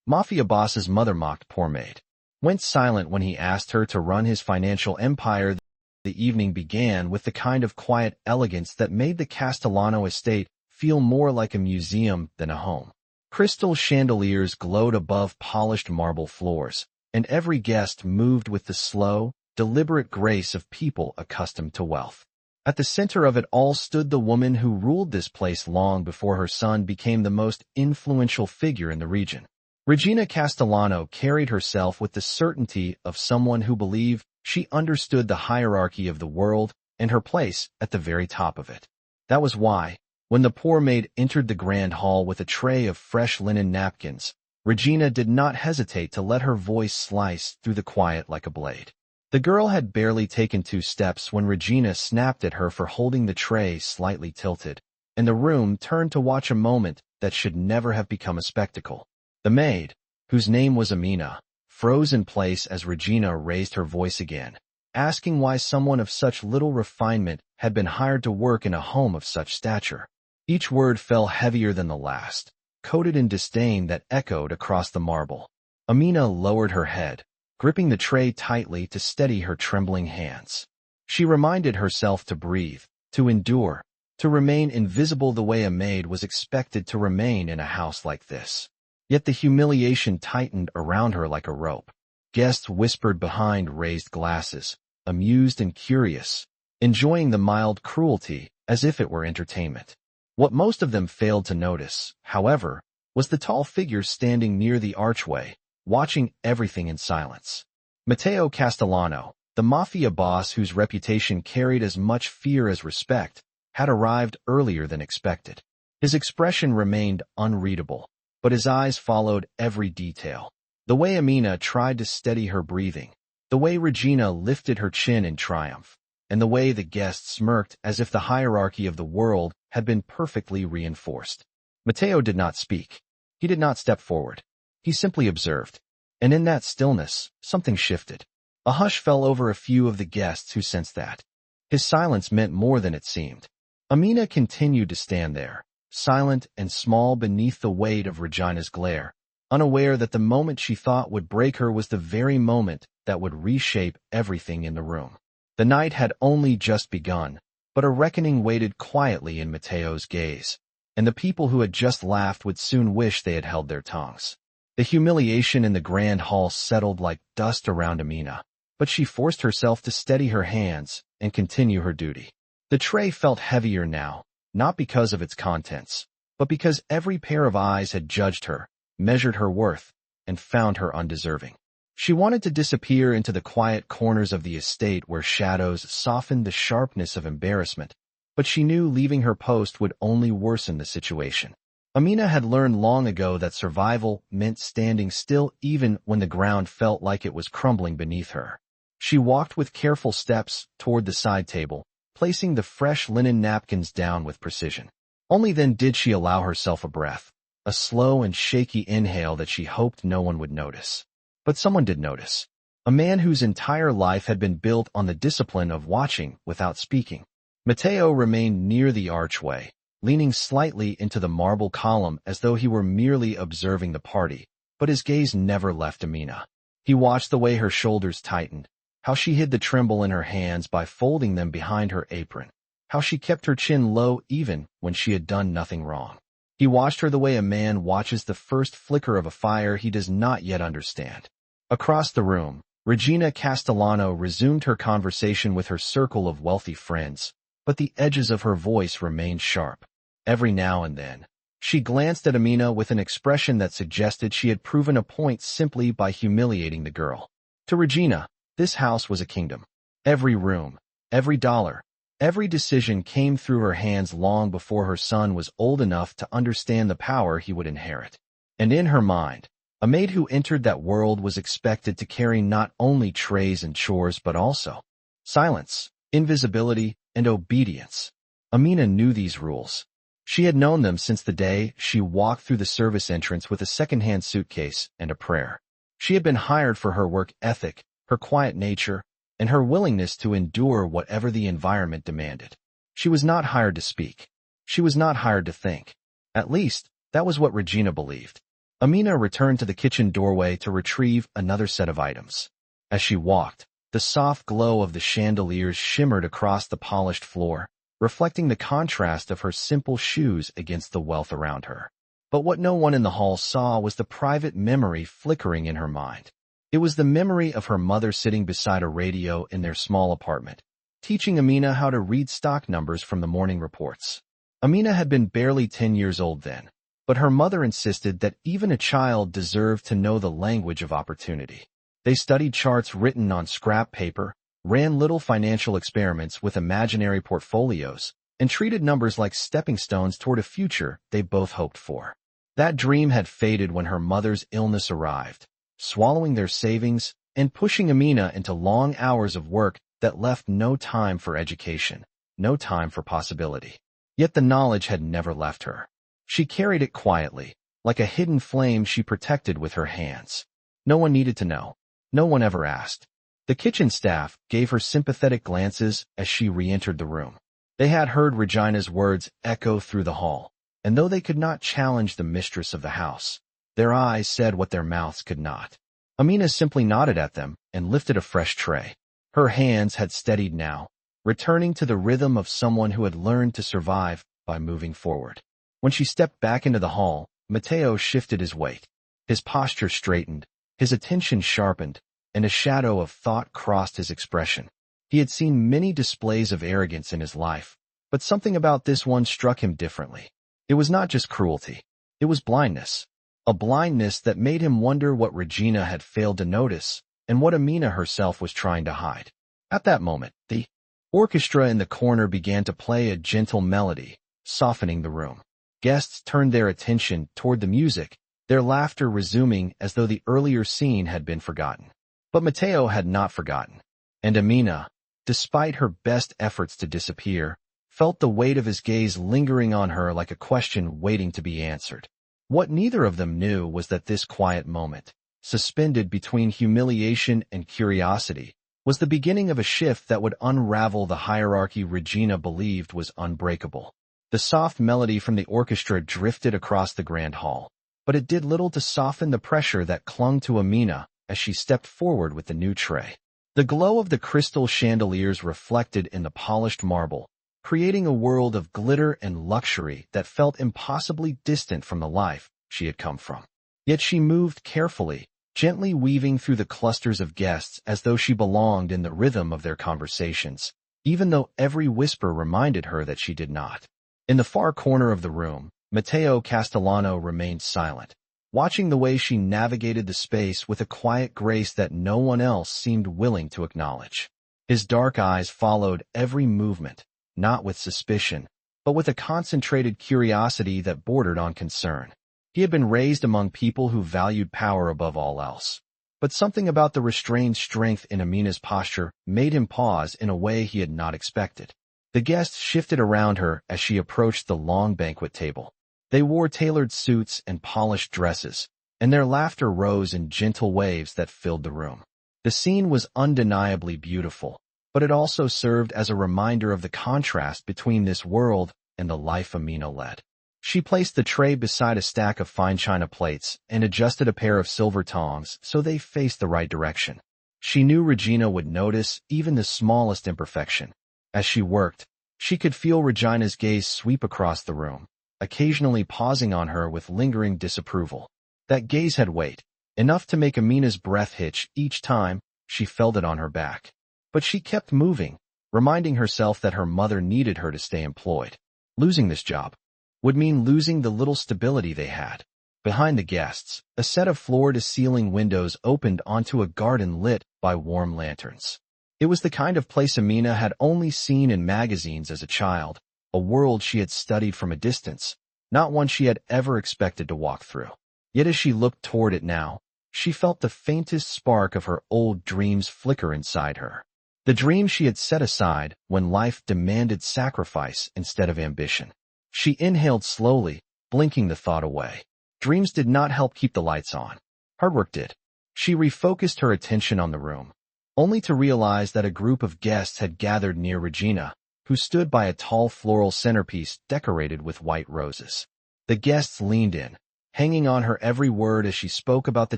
Mafia boss's mother mocked poor Maid, went silent when he asked her to run his financial empire. The evening began with the kind of quiet elegance that made the Castellano estate feel more like a museum than a home. Crystal chandeliers glowed above polished marble floors, and every guest moved with the slow, deliberate grace of people accustomed to wealth. At the center of it all stood the woman who ruled this place long before her son became the most influential figure in the region. Regina Castellano carried herself with the certainty of someone who believed she understood the hierarchy of the world and her place at the very top of it. That was why, when the poor maid entered the grand hall with a tray of fresh linen napkins, Regina did not hesitate to let her voice slice through the quiet like a blade. The girl had barely taken 2 steps when Regina snapped at her for holding the tray slightly tilted, and the room turned to watch a moment that should never have become a spectacle. The maid, whose name was Amina, froze in place as Regina raised her voice again, asking why someone of such little refinement had been hired to work in a home of such stature. Each word fell heavier than the last, coated in disdain that echoed across the marble. Amina lowered her head, gripping the tray tightly to steady her trembling hands. She reminded herself to breathe, to endure, to remain invisible the way a maid was expected to remain in a house like this. Yet the humiliation tightened around her like a rope. Guests whispered behind raised glasses, amused and curious, enjoying the mild cruelty as if it were entertainment. What most of them failed to notice, however, was the tall figure standing near the archway, watching everything in silence. Matteo Castellano, the mafia boss whose reputation carried as much fear as respect, had arrived earlier than expected. His expression remained unreadable, but his eyes followed every detail. The way Amina tried to steady her breathing, the way Regina lifted her chin in triumph, and the way the guests smirked as if the hierarchy of the world had been perfectly reinforced. Matteo did not speak. He did not step forward. He simply observed. And in that stillness, something shifted. A hush fell over a few of the guests who sensed that. His silence meant more than it seemed. Amina continued to stand there, silent and small beneath the weight of Regina's glare, unaware that the moment she thought would break her was the very moment that would reshape everything in the room. The night had only just begun, but a reckoning waited quietly in Matteo's gaze, and the people who had just laughed would soon wish they had held their tongues. The humiliation in the grand hall settled like dust around Amina, but she forced herself to steady her hands and continue her duty. The tray felt heavier now, not because of its contents, but because every pair of eyes had judged her, measured her worth, and found her undeserving. She wanted to disappear into the quiet corners of the estate where shadows softened the sharpness of embarrassment, but she knew leaving her post would only worsen the situation. Amina had learned long ago that survival meant standing still even when the ground felt like it was crumbling beneath her. She walked with careful steps toward the side table, placing the fresh linen napkins down with precision. Only then did she allow herself a breath, a slow and shaky inhale that she hoped no one would notice. But someone did notice. A man whose entire life had been built on the discipline of watching without speaking. Matteo remained near the archway, leaning slightly into the marble column as though he were merely observing the party, but his gaze never left Amina. He watched the way her shoulders tightened, how she hid the tremble in her hands by folding them behind her apron, how she kept her chin low even when she had done nothing wrong. He watched her the way a man watches the first flicker of a fire he does not yet understand. Across the room, Regina Castellano resumed her conversation with her circle of wealthy friends, but the edges of her voice remained sharp. Every now and then, she glanced at Amina with an expression that suggested she had proven a point simply by humiliating the girl. To Regina, this house was a kingdom. Every room, every dollar, every decision came through her hands long before her son was old enough to understand the power he would inherit. And in her mind, a maid who entered that world was expected to carry not only trays and chores but also silence, invisibility, and obedience. Amina knew these rules. She had known them since the day she walked through the service entrance with a second-hand suitcase and a prayer. She had been hired for her work ethic, her quiet nature, and her willingness to endure whatever the environment demanded. She was not hired to speak. She was not hired to think. At least, that was what Regina believed. Amina returned to the kitchen doorway to retrieve another set of items. As she walked, the soft glow of the chandeliers shimmered across the polished floor, reflecting the contrast of her simple shoes against the wealth around her. But what no one in the hall saw was the private memory flickering in her mind. It was the memory of her mother sitting beside a radio in their small apartment, teaching Amina how to read stock numbers from the morning reports. Amina had been barely 10 years old then, but her mother insisted that even a child deserved to know the language of opportunity. They studied charts written on scrap paper, ran little financial experiments with imaginary portfolios, and treated numbers like stepping stones toward a future they both hoped for. That dream had faded when her mother's illness arrived, swallowing their savings and pushing Amina into long hours of work that left no time for education, no time for possibility. Yet the knowledge had never left her. She carried it quietly, like a hidden flame she protected with her hands. No one needed to know. No one ever asked. The kitchen staff gave her sympathetic glances as she re-entered the room. They had heard Regina's words echo through the hall, and though they could not challenge the mistress of the house, their eyes said what their mouths could not. Amina simply nodded at them and lifted a fresh tray. Her hands had steadied now, returning to the rhythm of someone who had learned to survive by moving forward. When she stepped back into the hall, Matteo shifted his weight. His posture straightened, his attention sharpened, and a shadow of thought crossed his expression. He had seen many displays of arrogance in his life, but something about this one struck him differently. It was not just cruelty. It was blindness. A blindness that made him wonder what Regina had failed to notice and what Amina herself was trying to hide. At that moment, the orchestra in the corner began to play a gentle melody, softening the room. Guests turned their attention toward the music, their laughter resuming as though the earlier scene had been forgotten. But Matteo had not forgotten, and Amina, despite her best efforts to disappear, felt the weight of his gaze lingering on her like a question waiting to be answered. What neither of them knew was that this quiet moment, suspended between humiliation and curiosity, was the beginning of a shift that would unravel the hierarchy Regina believed was unbreakable. The soft melody from the orchestra drifted across the grand hall, but it did little to soften the pressure that clung to Amina as she stepped forward with the new tray. The glow of the crystal chandeliers reflected in the polished marble, creating a world of glitter and luxury that felt impossibly distant from the life she had come from. Yet she moved carefully, gently weaving through the clusters of guests as though she belonged in the rhythm of their conversations, even though every whisper reminded her that she did not. In the far corner of the room, Matteo Castellano remained silent, watching the way she navigated the space with a quiet grace that no one else seemed willing to acknowledge. His dark eyes followed every movement, not with suspicion, but with a concentrated curiosity that bordered on concern. He had been raised among people who valued power above all else. But something about the restrained strength in Amina's posture made him pause in a way he had not expected. The guests shifted around her as she approached the long banquet table. They wore tailored suits and polished dresses, and their laughter rose in gentle waves that filled the room. The scene was undeniably beautiful, but it also served as a reminder of the contrast between this world and the life Amina led. She placed the tray beside a stack of fine china plates and adjusted a pair of silver tongs so they faced the right direction. She knew Regina would notice even the smallest imperfection. As she worked, she could feel Regina's gaze sweep across the room, occasionally pausing on her with lingering disapproval. That gaze had weight, enough to make Amina's breath hitch each time she felt it on her back. But she kept moving, reminding herself that her mother needed her to stay employed. Losing this job would mean losing the little stability they had. Behind the guests, a set of floor-to-ceiling windows opened onto a garden lit by warm lanterns. It was the kind of place Amina had only seen in magazines as a child, a world she had studied from a distance, not one she had ever expected to walk through. Yet as she looked toward it now, she felt the faintest spark of her old dreams flicker inside her. The dream she had set aside when life demanded sacrifice instead of ambition. She inhaled slowly, blinking the thought away. Dreams did not help keep the lights on. Hard work did. She refocused her attention on the room, only to realize that a group of guests had gathered near Regina, who stood by a tall floral centerpiece decorated with white roses. The guests leaned in, hanging on her every word as she spoke about the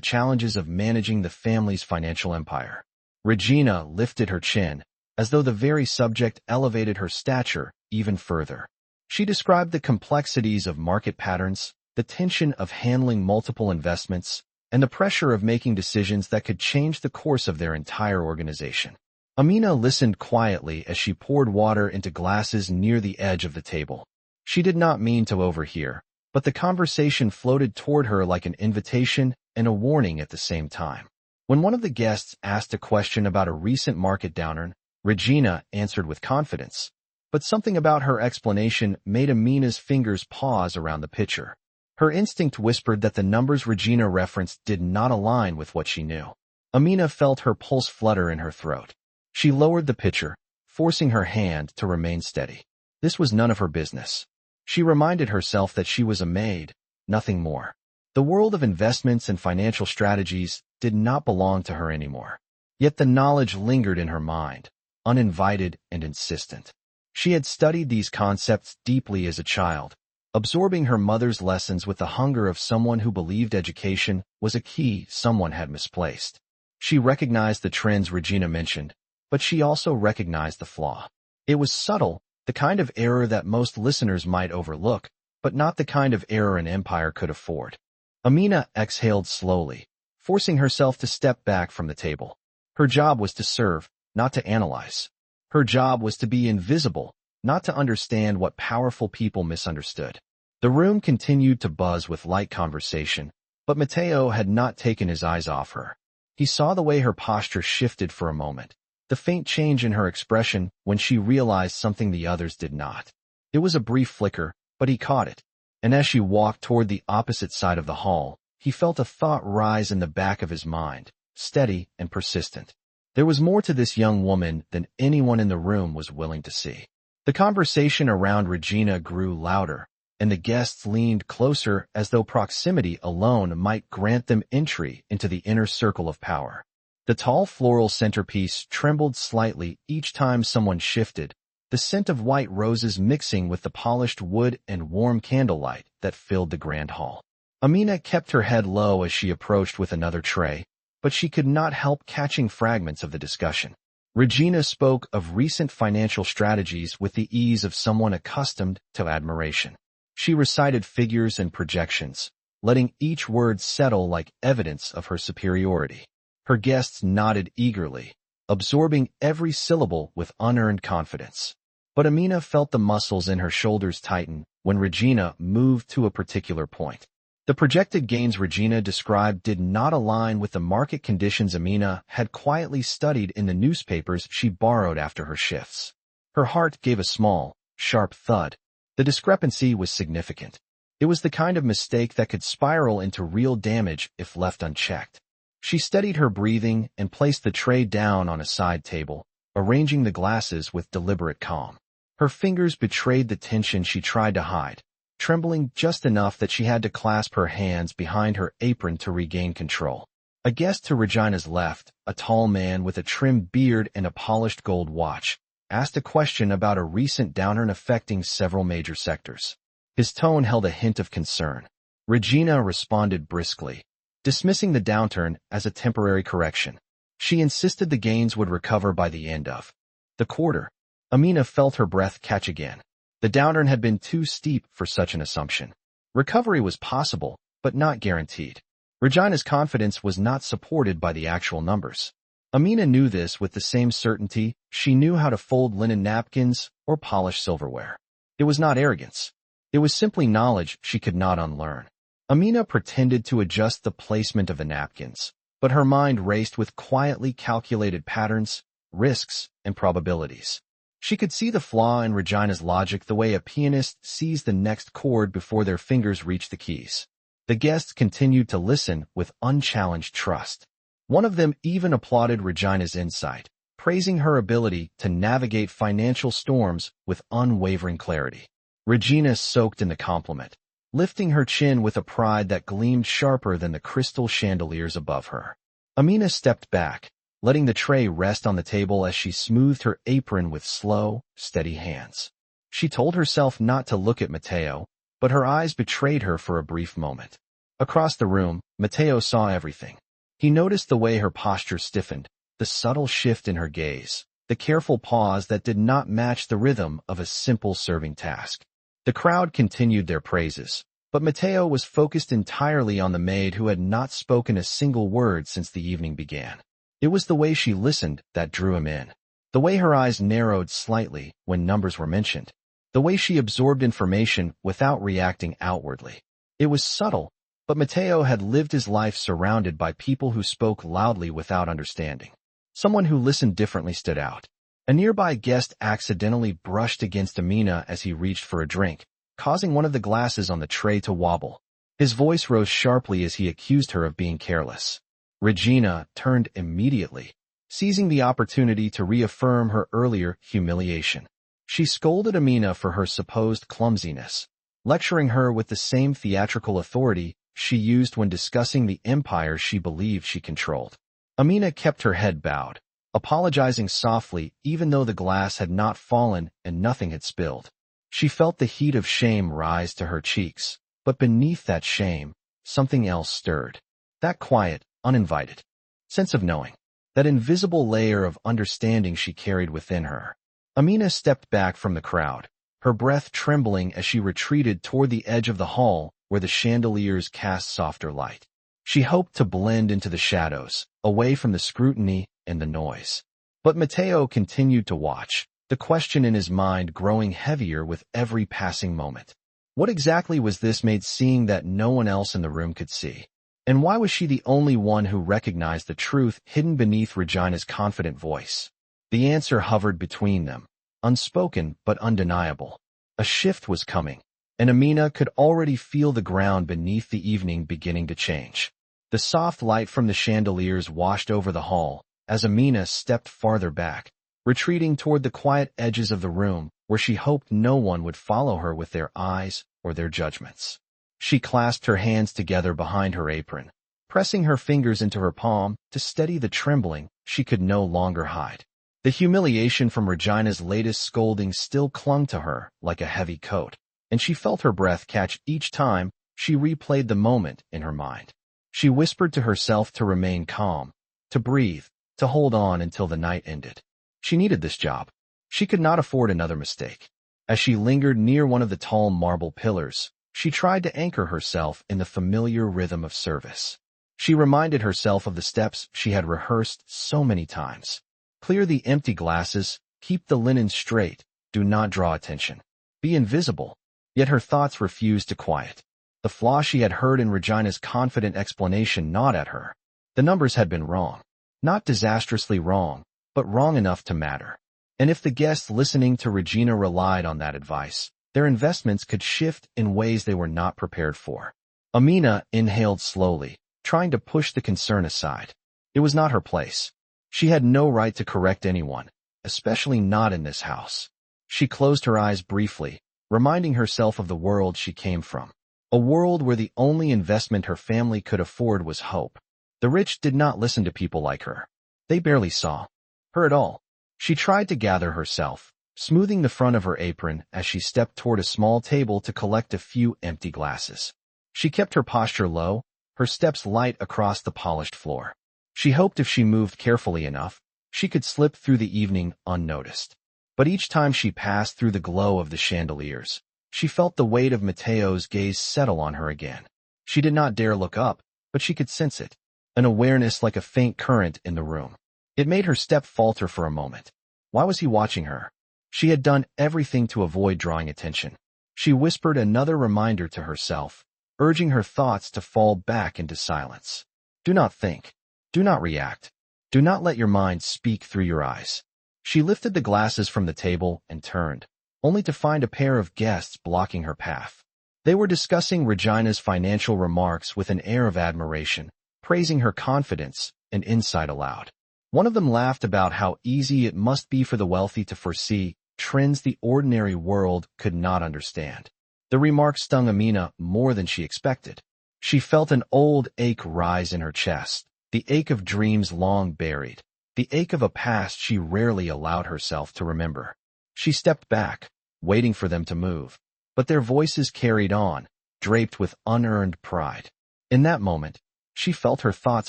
challenges of managing the family's financial empire. Regina lifted her chin, as though the very subject elevated her stature even further. She described the complexities of market patterns, the tension of handling multiple investments, and the pressure of making decisions that could change the course of their entire organization. Amina listened quietly as she poured water into glasses near the edge of the table. She did not mean to overhear, but the conversation floated toward her like an invitation and a warning at the same time. When one of the guests asked a question about a recent market downturn, Regina answered with confidence. But something about her explanation made Amina's fingers pause around the pitcher. Her instinct whispered that the numbers Regina referenced did not align with what she knew. Amina felt her pulse flutter in her throat. She lowered the pitcher, forcing her hand to remain steady. This was none of her business. She reminded herself that she was a maid, nothing more. The world of investments and financial strategies did not belong to her anymore. Yet the knowledge lingered in her mind, uninvited and insistent. She had studied these concepts deeply as a child, absorbing her mother's lessons with the hunger of someone who believed education was a key someone had misplaced. She recognized the trends Regina mentioned, but she also recognized the flaw. It was subtle, the kind of error that most listeners might overlook, but not the kind of error an empire could afford. Amina exhaled slowly, forcing herself to step back from the table. Her job was to serve, not to analyze. Her job was to be invisible, not to understand what powerful people misunderstood. The room continued to buzz with light conversation, but Matteo had not taken his eyes off her. He saw the way her posture shifted for a moment, the faint change in her expression when she realized something the others did not. It was a brief flicker, but he caught it, and as she walked toward the opposite side of the hall, he felt a thought rise in the back of his mind, steady and persistent. There was more to this young woman than anyone in the room was willing to see. The conversation around Regina grew louder, and the guests leaned closer as though proximity alone might grant them entry into the inner circle of power. The tall floral centerpiece trembled slightly each time someone shifted, the scent of white roses mixing with the polished wood and warm candlelight that filled the grand hall. Amina kept her head low as she approached with another tray, but she could not help catching fragments of the discussion. Regina spoke of recent financial strategies with the ease of someone accustomed to admiration. She recited figures and projections, letting each word settle like evidence of her superiority. Her guests nodded eagerly, absorbing every syllable with unearned confidence. But Amina felt the muscles in her shoulders tighten when Regina moved to a particular point. The projected gains Regina described did not align with the market conditions Amina had quietly studied in the newspapers she borrowed after her shifts. Her heart gave a small, sharp thud. The discrepancy was significant. It was the kind of mistake that could spiral into real damage if left unchecked. She steadied her breathing and placed the tray down on a side table, arranging the glasses with deliberate calm. Her fingers betrayed the tension she tried to hide, trembling just enough that she had to clasp her hands behind her apron to regain control. A guest to Regina's left, a tall man with a trim beard and a polished gold watch, asked a question about a recent downturn affecting several major sectors. His tone held a hint of concern. Regina responded briskly, dismissing the downturn as a temporary correction. She insisted the gains would recover by the end of the quarter. Amina felt her breath catch again. The downturn had been too steep for such an assumption. Recovery was possible, but not guaranteed. Regina's confidence was not supported by the actual numbers. Amina knew this with the same certainty she knew how to fold linen napkins or polish silverware. It was not arrogance. It was simply knowledge she could not unlearn. Amina pretended to adjust the placement of the napkins, but her mind raced with quietly calculated patterns, risks, and probabilities. She could see the flaw in Regina's logic the way a pianist sees the next chord before their fingers reach the keys. The guests continued to listen with unchallenged trust. One of them even applauded Regina's insight, praising her ability to navigate financial storms with unwavering clarity. Regina soaked in the compliment, lifting her chin with a pride that gleamed sharper than the crystal chandeliers above her. Amina stepped back, letting the tray rest on the table as she smoothed her apron with slow, steady hands. She told herself not to look at Matteo, but her eyes betrayed her for a brief moment. Across the room, Mateo saw everything. He noticed the way her posture stiffened, the subtle shift in her gaze, the careful pause that did not match the rhythm of a simple serving task. The crowd continued their praises, but Mateo was focused entirely on the maid who had not spoken a single word since the evening began. It was the way she listened that drew him in. The way her eyes narrowed slightly when numbers were mentioned. The way she absorbed information without reacting outwardly. It was subtle, but Mateo had lived his life surrounded by people who spoke loudly without understanding. Someone who listened differently stood out. A nearby guest accidentally brushed against Amina as he reached for a drink, causing one of the glasses on the tray to wobble. His voice rose sharply as he accused her of being careless. Regina turned immediately, seizing the opportunity to reaffirm her earlier humiliation. She scolded Amina for her supposed clumsiness, lecturing her with the same theatrical authority she used when discussing the empire she believed she controlled. Amina kept her head bowed, apologizing softly even though the glass had not fallen and nothing had spilled. She felt the heat of shame rise to her cheeks, but beneath that shame, something else stirred. That quiet, uninvited sense of knowing. That invisible layer of understanding she carried within her. Amina stepped back from the crowd, her breath trembling as she retreated toward the edge of the hall where the chandeliers cast softer light. She hoped to blend into the shadows, away from the scrutiny and the noise. But Mateo continued to watch, the question in his mind growing heavier with every passing moment. What exactly was this maid seeing that no one else in the room could see? And why was she the only one who recognized the truth hidden beneath Regina's confident voice? The answer hovered between them, unspoken but undeniable. A shift was coming, and Amina could already feel the ground beneath the evening beginning to change. The soft light from the chandeliers washed over the hall as Amina stepped farther back, retreating toward the quiet edges of the room where she hoped no one would follow her with their eyes or their judgments. She clasped her hands together behind her apron, pressing her fingers into her palm to steady the trembling she could no longer hide. The humiliation from Regina's latest scolding still clung to her like a heavy coat, and she felt her breath catch each time she replayed the moment in her mind. She whispered to herself to remain calm, to breathe, to hold on until the night ended. She needed this job. She could not afford another mistake. As she lingered near one of the tall marble pillars, she tried to anchor herself in the familiar rhythm of service. She reminded herself of the steps she had rehearsed so many times. Clear the empty glasses, keep the linen straight, do not draw attention. Be invisible. Yet her thoughts refused to quiet. The flaw she had heard in Regina's confident explanation gnawed at her. The numbers had been wrong. Not disastrously wrong, but wrong enough to matter. And if the guests listening to Regina relied on that advice, their investments could shift in ways they were not prepared for. Amina inhaled slowly, trying to push the concern aside. It was not her place. She had no right to correct anyone, especially not in this house. She closed her eyes briefly, reminding herself of the world she came from. A world where the only investment her family could afford was hope. The rich did not listen to people like her. They barely saw her at all. She tried to gather herself, smoothing the front of her apron as she stepped toward a small table to collect a few empty glasses. She kept her posture low, her steps light across the polished floor. She hoped if she moved carefully enough, she could slip through the evening unnoticed. But each time she passed through the glow of the chandeliers, she felt the weight of Mateo's gaze settle on her again. She did not dare look up, but she could sense it, an awareness like a faint current in the room. It made her step falter for a moment. Why was he watching her? She had done everything to avoid drawing attention. She whispered another reminder to herself, urging her thoughts to fall back into silence. Do not think. Do not react. Do not let your mind speak through your eyes. She lifted the glasses from the table and turned, only to find a pair of guests blocking her path. They were discussing Regina's financial remarks with an air of admiration, praising her confidence and insight aloud. One of them laughed about how easy it must be for the wealthy to foresee trends the ordinary world could not understand. The remark stung Amina more than she expected. She felt an old ache rise in her chest, the ache of dreams long buried, the ache of a past she rarely allowed herself to remember. She stepped back, waiting for them to move, but their voices carried on, draped with unearned pride. In that moment, she felt her thoughts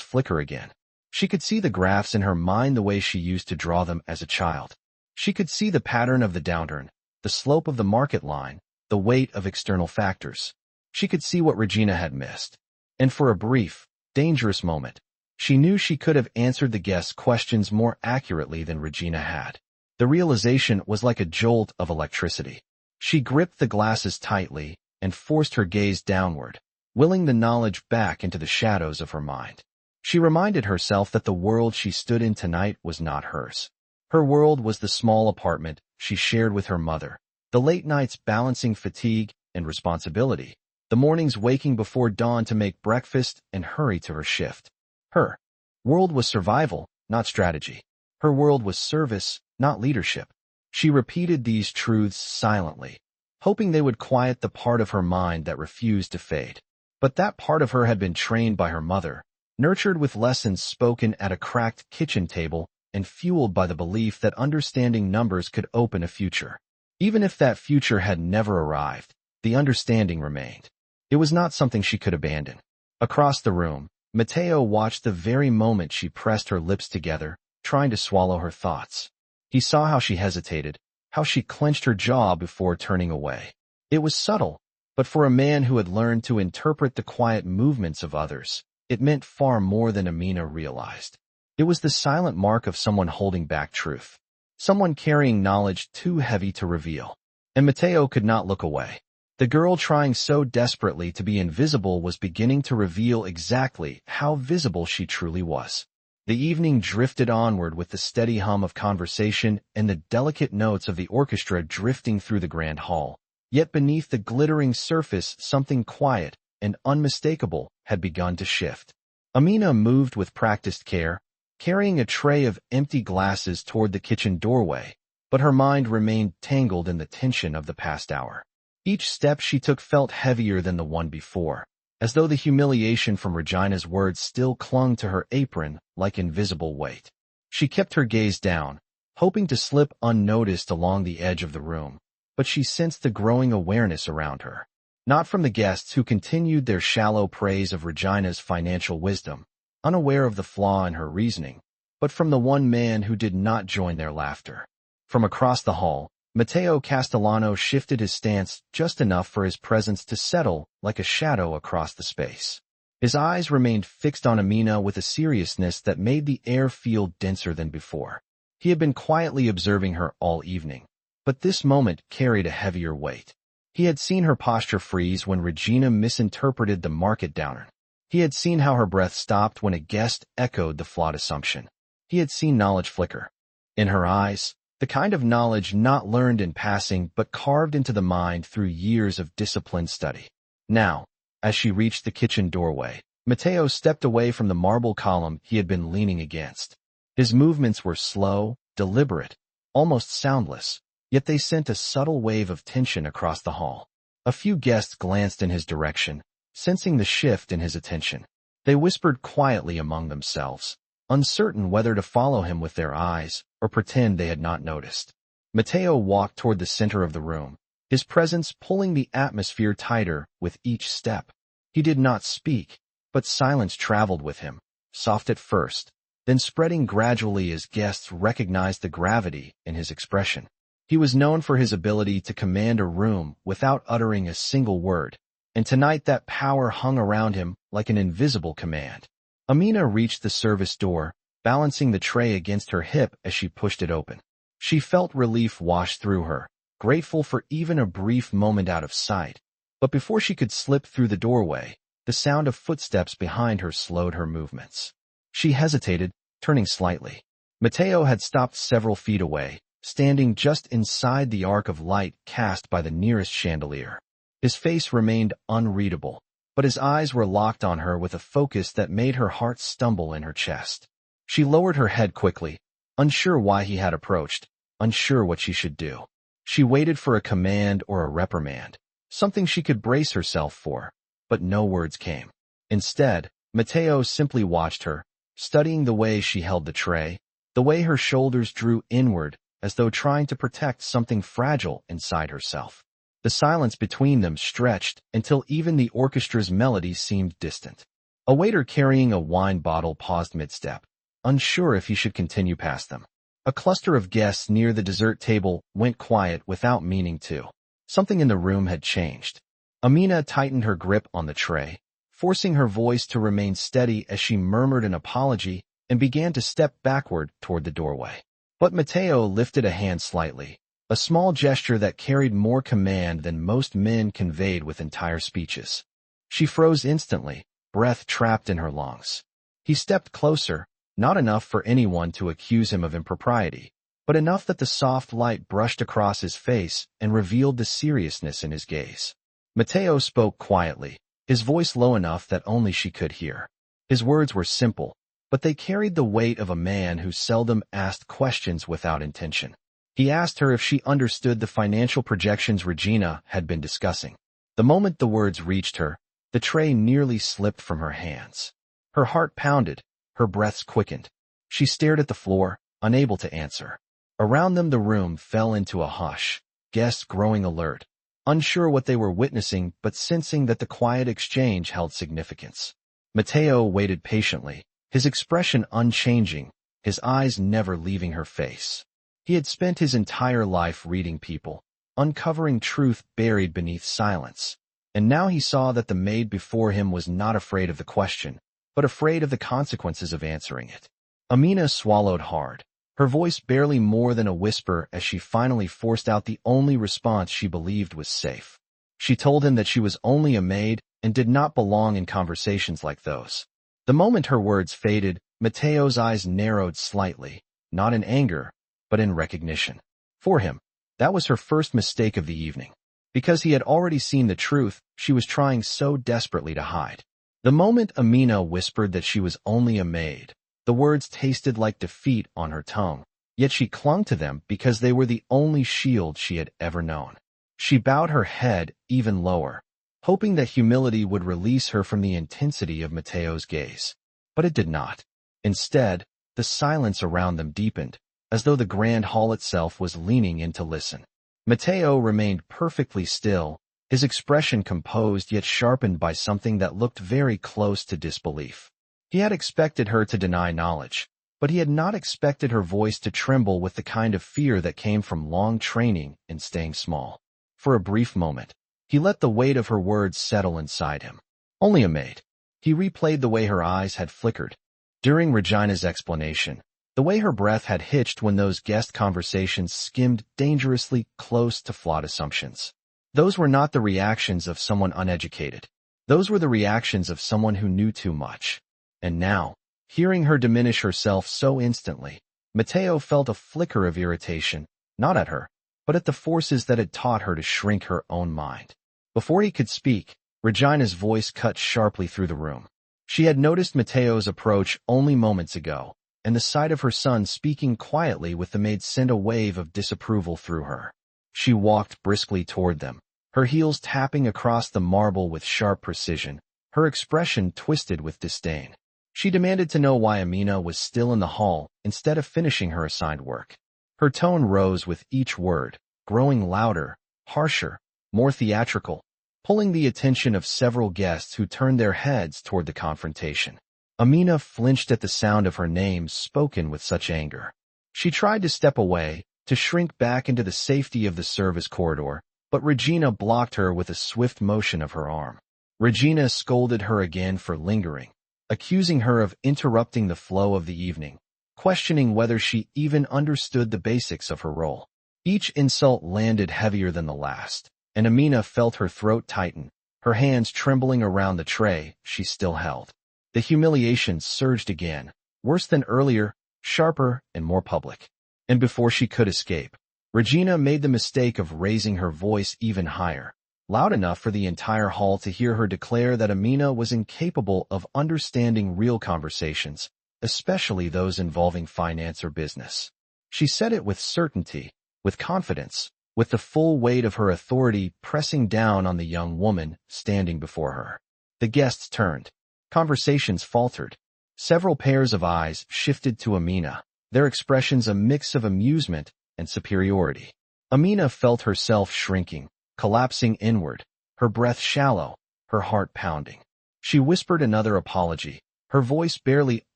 flicker again. She could see the graphs in her mind the way she used to draw them as a child. She could see the pattern of the downturn, the slope of the market line, the weight of external factors. She could see what Regina had missed. And for a brief, dangerous moment, she knew she could have answered the guest's questions more accurately than Regina had. The realization was like a jolt of electricity. She gripped the glasses tightly and forced her gaze downward, willing the knowledge back into the shadows of her mind. She reminded herself that the world she stood in tonight was not hers. Her world was the small apartment she shared with her mother, the late nights balancing fatigue and responsibility, the mornings waking before dawn to make breakfast and hurry to her shift. Her world was survival, not strategy. Her world was service, not leadership. She repeated these truths silently, hoping they would quiet the part of her mind that refused to fade. But that part of her had been trained by her mother, nurtured with lessons spoken at a cracked kitchen table and fueled by the belief that understanding numbers could open a future. Even if that future had never arrived, the understanding remained. It was not something she could abandon. Across the room, Matteo watched the very moment she pressed her lips together, trying to swallow her thoughts. He saw how she hesitated, how she clenched her jaw before turning away. It was subtle, but for a man who had learned to interpret the quiet movements of others, it meant far more than Amina realized. It was the silent mark of someone holding back truth, someone carrying knowledge too heavy to reveal. And Matteo could not look away. The girl trying so desperately to be invisible was beginning to reveal exactly how visible she truly was. The evening drifted onward with the steady hum of conversation and the delicate notes of the orchestra drifting through the grand hall. Yet beneath the glittering surface, something quiet and unmistakable had begun to shift. Amina moved with practiced care, carrying a tray of empty glasses toward the kitchen doorway, but her mind remained tangled in the tension of the past hour. Each step she took felt heavier than the one before, as though the humiliation from Regina's words still clung to her apron like invisible weight. She kept her gaze down, hoping to slip unnoticed along the edge of the room, but she sensed the growing awareness around her. Not from the guests who continued their shallow praise of Regina's financial wisdom, unaware of the flaw in her reasoning, but from the one man who did not join their laughter. From across the hall, Matteo Castellano shifted his stance just enough for his presence to settle like a shadow across the space. His eyes remained fixed on Amina with a seriousness that made the air feel denser than before. He had been quietly observing her all evening, but this moment carried a heavier weight. He had seen her posture freeze when Regina misinterpreted the market downturn. He had seen how her breath stopped when a guest echoed the flawed assumption. He had seen knowledge flicker. In her eyes, the kind of knowledge not learned in passing but carved into the mind through years of disciplined study. Now, as she reached the kitchen doorway, Matteo stepped away from the marble column he had been leaning against. His movements were slow, deliberate, almost soundless, yet they sent a subtle wave of tension across the hall. A few guests glanced in his direction, sensing the shift in his attention. They whispered quietly among themselves, uncertain whether to follow him with their eyes or pretend they had not noticed. Matteo walked toward the center of the room, his presence pulling the atmosphere tighter with each step. He did not speak, but silence traveled with him, soft at first, then spreading gradually as guests recognized the gravity in his expression. He was known for his ability to command a room without uttering a single word, and tonight that power hung around him like an invisible command. Amina reached the service door, balancing the tray against her hip as she pushed it open. She felt relief wash through her, grateful for even a brief moment out of sight. But before she could slip through the doorway, the sound of footsteps behind her slowed her movements. She hesitated, turning slightly. Matteo had stopped several feet away, standing just inside the arc of light cast by the nearest chandelier. His face remained unreadable, but his eyes were locked on her with a focus that made her heart stumble in her chest. She lowered her head quickly, unsure why he had approached, unsure what she should do. She waited for a command or a reprimand, something she could brace herself for, but no words came. Instead, Matteo simply watched her, studying the way she held the tray, the way her shoulders drew inward as though trying to protect something fragile inside herself. The silence between them stretched until even the orchestra's melody seemed distant. A waiter carrying a wine bottle paused mid-step, unsure if he should continue past them. A cluster of guests near the dessert table went quiet without meaning to. Something in the room had changed. Amina tightened her grip on the tray, forcing her voice to remain steady as she murmured an apology and began to step backward toward the doorway. But Mateo lifted a hand slightly, a small gesture that carried more command than most men conveyed with entire speeches. She froze instantly, breath trapped in her lungs. He stepped closer, not enough for anyone to accuse him of impropriety, but enough that the soft light brushed across his face and revealed the seriousness in his gaze. Mateo spoke quietly, his voice low enough that only she could hear. His words were simple, but they carried the weight of a man who seldom asked questions without intention. He asked her if she understood the financial projections Regina had been discussing. The moment the words reached her, the tray nearly slipped from her hands. Her heart pounded, her breaths quickened. She stared at the floor, unable to answer. Around them the room fell into a hush, guests growing alert, unsure what they were witnessing but sensing that the quiet exchange held significance. Mateo waited patiently, his expression unchanging, his eyes never leaving her face. He had spent his entire life reading people, uncovering truth buried beneath silence, and now he saw that the maid before him was not afraid of the question, but afraid of the consequences of answering it. Amina swallowed hard, her voice barely more than a whisper as she finally forced out the only response she believed was safe. She told him that she was only a maid and did not belong in conversations like those. The moment her words faded, Mateo's eyes narrowed slightly, not in anger, but in recognition. For him, that was her first mistake of the evening. Because he had already seen the truth she was trying so desperately to hide. The moment Amina whispered that she was only a maid, the words tasted like defeat on her tongue, yet she clung to them because they were the only shield she had ever known. She bowed her head even lower, hoping that humility would release her from the intensity of Mateo's gaze. But it did not. Instead, the silence around them deepened, as though the grand hall itself was leaning in to listen. Mateo remained perfectly still, his expression composed yet sharpened by something that looked very close to disbelief. He had expected her to deny knowledge, but he had not expected her voice to tremble with the kind of fear that came from long training in staying small. For a brief moment, he let the weight of her words settle inside him. Only a maid. He replayed the way her eyes had flickered. During Regina's explanation, the way her breath had hitched when those guest conversations skimmed dangerously close to flawed assumptions. Those were not the reactions of someone uneducated. Those were the reactions of someone who knew too much. And now, hearing her diminish herself so instantly, Mateo felt a flicker of irritation, not at her, but at the forces that had taught her to shrink her own mind. Before he could speak, Regina's voice cut sharply through the room. She had noticed Mateo's approach only moments ago, and the sight of her son speaking quietly with the maid sent a wave of disapproval through her. She walked briskly toward them, her heels tapping across the marble with sharp precision, her expression twisted with disdain. She demanded to know why Amina was still in the hall instead of finishing her assigned work. Her tone rose with each word, growing louder, harsher, more theatrical, pulling the attention of several guests who turned their heads toward the confrontation. Amina flinched at the sound of her name spoken with such anger. She tried to step away, to shrink back into the safety of the service corridor, but Regina blocked her with a swift motion of her arm. Regina scolded her again for lingering, accusing her of interrupting the flow of the evening, questioning whether she even understood the basics of her role. Each insult landed heavier than the last, and Amina felt her throat tighten, her hands trembling around the tray she still held. The humiliation surged again, worse than earlier, sharper and more public. And before she could escape, Regina made the mistake of raising her voice even higher, loud enough for the entire hall to hear her declare that Amina was incapable of understanding real conversations, especially those involving finance or business. She said it with certainty, with confidence, with the full weight of her authority pressing down on the young woman standing before her. The guests turned. Conversations faltered. Several pairs of eyes shifted to Amina, their expressions a mix of amusement and superiority. Amina felt herself shrinking, collapsing inward, her breath shallow, her heart pounding. She whispered another apology, her voice barely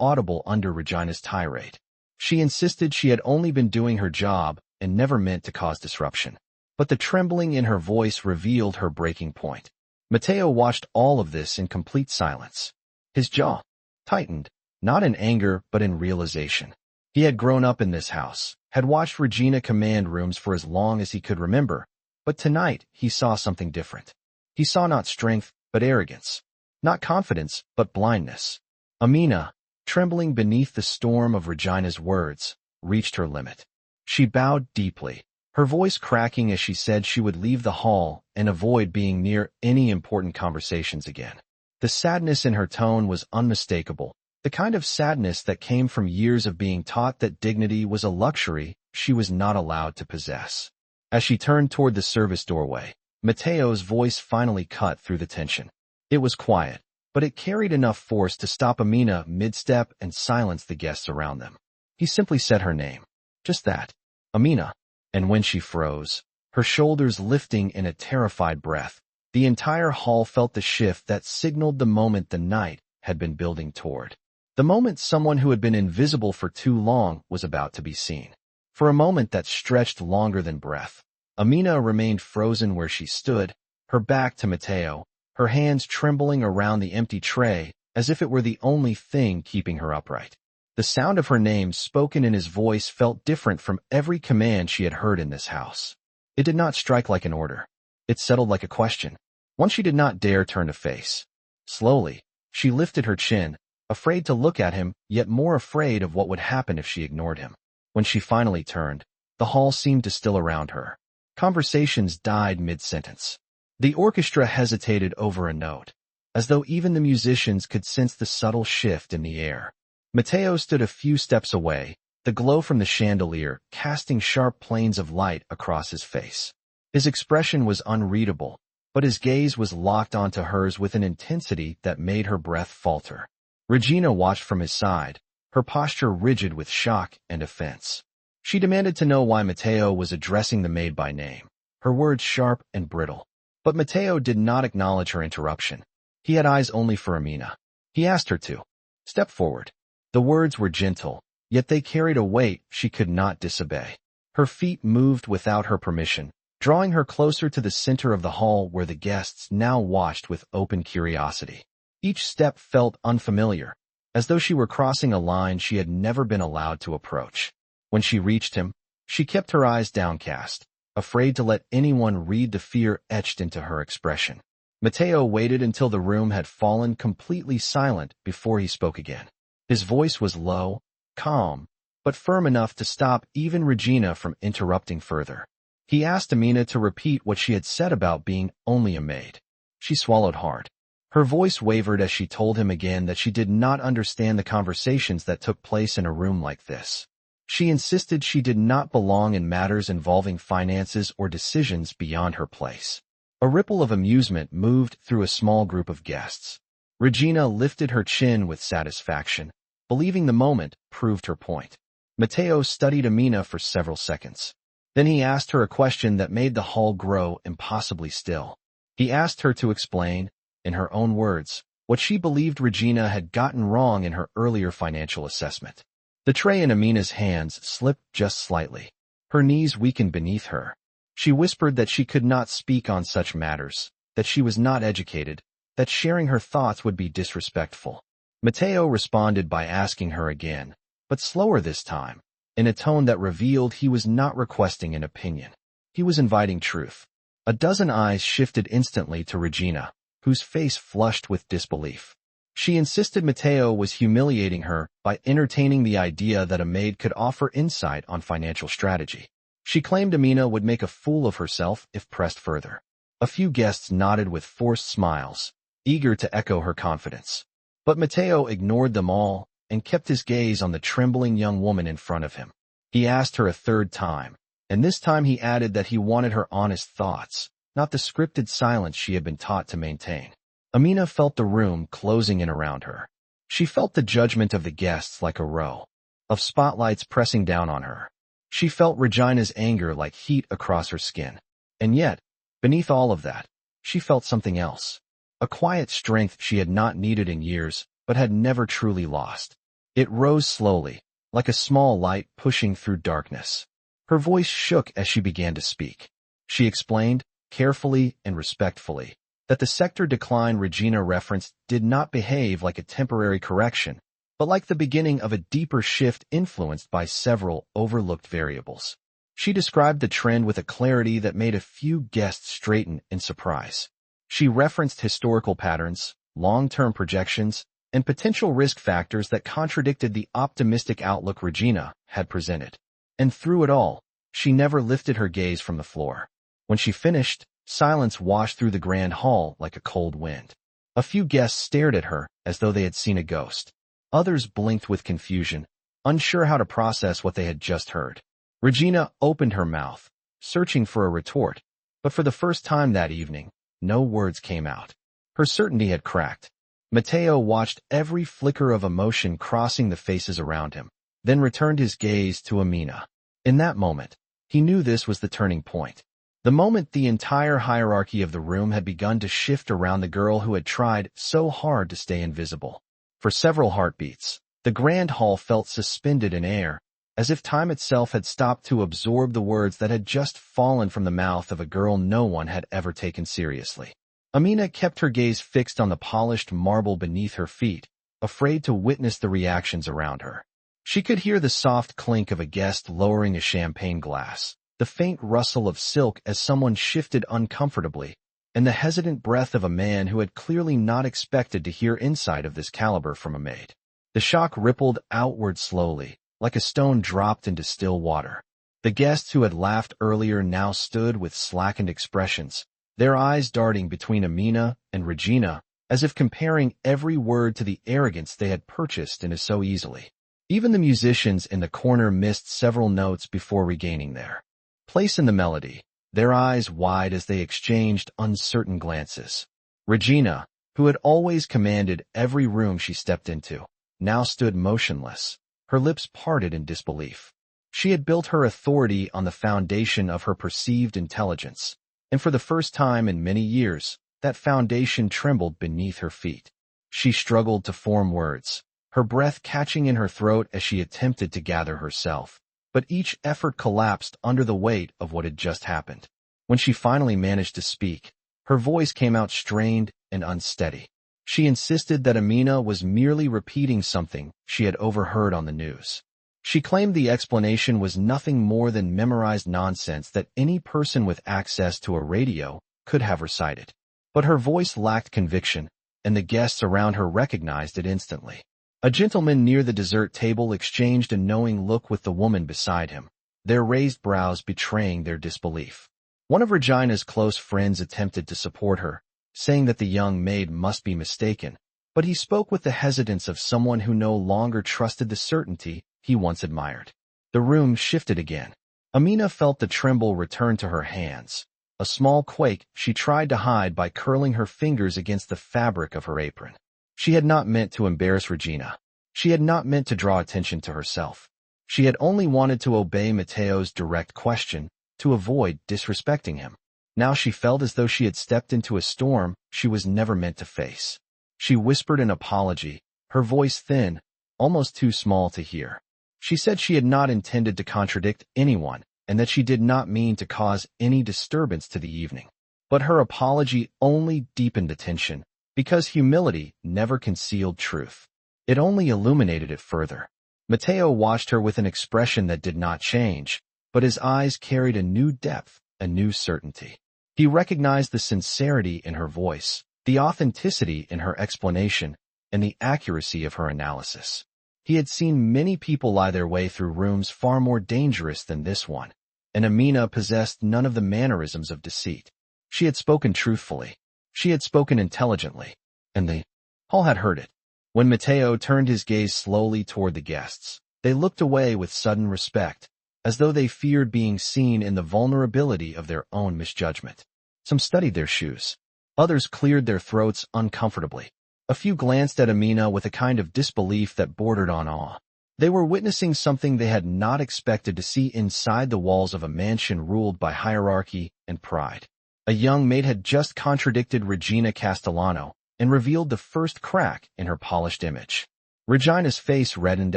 audible under Regina's tirade. She insisted she had only been doing her job and never meant to cause disruption. But the trembling in her voice revealed her breaking point. Matteo watched all of this in complete silence. His jaw tightened, not in anger but in realization. He had grown up in this house, had watched Regina command rooms for as long as he could remember, but tonight he saw something different. He saw not strength, but arrogance. Not confidence, but blindness. Amina, trembling beneath the storm of Regina's words, reached her limit. She bowed deeply, her voice cracking as she said she would leave the hall and avoid being near any important conversations again. The sadness in her tone was unmistakable, the kind of sadness that came from years of being taught that dignity was a luxury she was not allowed to possess. As she turned toward the service doorway, Matteo's voice finally cut through the tension. It was quiet, but it carried enough force to stop Amina mid-step and silence the guests around them. He simply said her name. Just that. Amina. And when she froze, her shoulders lifting in a terrified breath, the entire hall felt the shift that signaled the moment the night had been building toward. The moment someone who had been invisible for too long was about to be seen. For a moment that stretched longer than breath, Amina remained frozen where she stood, her back to Matteo, her hands trembling around the empty tray as if it were the only thing keeping her upright. The sound of her name spoken in his voice felt different from every command she had heard in this house. It did not strike like an order. It settled like a question, one she did not dare turn to face. Slowly, she lifted her chin, afraid to look at him, yet more afraid of what would happen if she ignored him. When she finally turned, the hall seemed to still around her. Conversations died mid-sentence. The orchestra hesitated over a note, as though even the musicians could sense the subtle shift in the air. Matteo stood a few steps away, the glow from the chandelier casting sharp planes of light across his face. His expression was unreadable, but his gaze was locked onto hers with an intensity that made her breath falter. Regina watched from his side, her posture rigid with shock and offense. She demanded to know why Matteo was addressing the maid by name, her words sharp and brittle. But Matteo did not acknowledge her interruption. He had eyes only for Amina. He asked her to step forward. The words were gentle, yet they carried a weight she could not disobey. Her feet moved without her permission, drawing her closer to the center of the hall where the guests now watched with open curiosity. Each step felt unfamiliar, as though she were crossing a line she had never been allowed to approach. When she reached him, she kept her eyes downcast, afraid to let anyone read the fear etched into her expression. Matteo waited until the room had fallen completely silent before he spoke again. His voice was low, calm, but firm enough to stop even Regina from interrupting further. He asked Amina to repeat what she had said about being only a maid. She swallowed hard. Her voice wavered as she told him again that she did not understand the conversations that took place in a room like this. She insisted she did not belong in matters involving finances or decisions beyond her place. A ripple of amusement moved through a small group of guests. Regina lifted her chin with satisfaction, believing the moment proved her point. Matteo studied Amina for several seconds. Then he asked her a question that made the hall grow impossibly still. He asked her to explain, in her own words, what she believed Regina had gotten wrong in her earlier financial assessment. The tray in Amina's hands slipped just slightly. Her knees weakened beneath her. She whispered that she could not speak on such matters, that she was not educated, that sharing her thoughts would be disrespectful. Matteo responded by asking her again, but slower this time, in a tone that revealed he was not requesting an opinion. He was inviting truth. A dozen eyes shifted instantly to Regina, whose face flushed with disbelief. She insisted Matteo was humiliating her by entertaining the idea that a maid could offer insight on financial strategy. She claimed Amina would make a fool of herself if pressed further. A few guests nodded with forced smiles, eager to echo her confidence. But Matteo ignored them all and kept his gaze on the trembling young woman in front of him. He asked her a third time, and this time he added that he wanted her honest thoughts, not the scripted silence she had been taught to maintain. Amina felt the room closing in around her. She felt the judgment of the guests like a row of spotlights pressing down on her. She felt Regina's anger like heat across her skin. And yet, Beneath all of that, she felt something else. A quiet strength she had not needed in years, but had never truly lost. It rose slowly, like a small light pushing through darkness. Her voice shook as she began to speak. She explained, carefully and respectfully, that the sector decline Regina referenced did not behave like a temporary correction, but like the beginning of a deeper shift influenced by several overlooked variables. She described the trend with a clarity that made a few guests straighten in surprise. She referenced historical patterns, long-term projections, and potential risk factors that contradicted the optimistic outlook Regina had presented. And through it all, she never lifted her gaze from the floor. When she finished, silence washed through the grand hall like a cold wind. A few guests stared at her as though they had seen a ghost. Others blinked with confusion, unsure how to process what they had just heard. Regina opened her mouth, searching for a retort, but for the first time that evening, no words came out. Her certainty had cracked. Matteo watched every flicker of emotion crossing the faces around him, then returned his gaze to Amina. In that moment, he knew this was the turning point. The moment the entire hierarchy of the room had begun to shift around the girl who had tried so hard to stay invisible. For several heartbeats, the grand hall felt suspended in air, as if time itself had stopped to absorb the words that had just fallen from the mouth of a girl no one had ever taken seriously. Amina kept her gaze fixed on the polished marble beneath her feet, afraid to witness the reactions around her. She could hear the soft clink of a guest lowering a champagne glass, the faint rustle of silk as someone shifted uncomfortably, and the hesitant breath of a man who had clearly not expected to hear insight of this caliber from a maid. The shock rippled outward slowly, like a stone dropped into still water. The guests who had laughed earlier now stood with slackened expressions, their eyes darting between Amina and Regina, as if comparing every word to the arrogance they had purchased in so easily. Even the musicians in the corner missed several notes before regaining their place in the melody, their eyes wide as they exchanged uncertain glances. Regina, who had always commanded every room she stepped into, now stood motionless, her lips parted in disbelief. She had built her authority on the foundation of her perceived intelligence, and for the first time in many years, that foundation trembled beneath her feet. She struggled to form words, her breath catching in her throat as she attempted to gather herself, but each effort collapsed under the weight of what had just happened. When she finally managed to speak, her voice came out strained and unsteady. She insisted that Amina was merely repeating something she had overheard on the news. She claimed the explanation was nothing more than memorized nonsense that any person with access to a radio could have recited. But her voice lacked conviction, and the guests around her recognized it instantly. A gentleman near the dessert table exchanged a knowing look with the woman beside him, their raised brows betraying their disbelief. One of Regina's close friends attempted to support her, saying that the young maid must be mistaken, but he spoke with the hesitance of someone who no longer trusted the certainty he once admired. The room shifted again. Amina felt the tremble return to her hands. A small quake she tried to hide by curling her fingers against the fabric of her apron. She had not meant to embarrass Regina. She had not meant to draw attention to herself. She had only wanted to obey Matteo's direct question, to avoid disrespecting him. Now she felt as though she had stepped into a storm she was never meant to face. She whispered an apology, her voice thin, almost too small to hear. She said she had not intended to contradict anyone, and that she did not mean to cause any disturbance to the evening. But her apology only deepened the tension, because humility never concealed truth. It only illuminated it further. Matteo watched her with an expression that did not change, but his eyes carried a new depth, a new certainty. He recognized the sincerity in her voice, the authenticity in her explanation, and the accuracy of her analysis. He had seen many people lie their way through rooms far more dangerous than this one, and Amina possessed none of the mannerisms of deceit. She had spoken truthfully. She had spoken intelligently, and the hall had heard it. When Matteo turned his gaze slowly toward the guests, they looked away with sudden respect, as though they feared being seen in the vulnerability of their own misjudgment. Some studied their shoes. Others cleared their throats uncomfortably. A few glanced at Amina with a kind of disbelief that bordered on awe. They were witnessing something they had not expected to see inside the walls of a mansion ruled by hierarchy and pride. A young maid had just contradicted Regina Castellano and revealed the first crack in her polished image. Regina's face reddened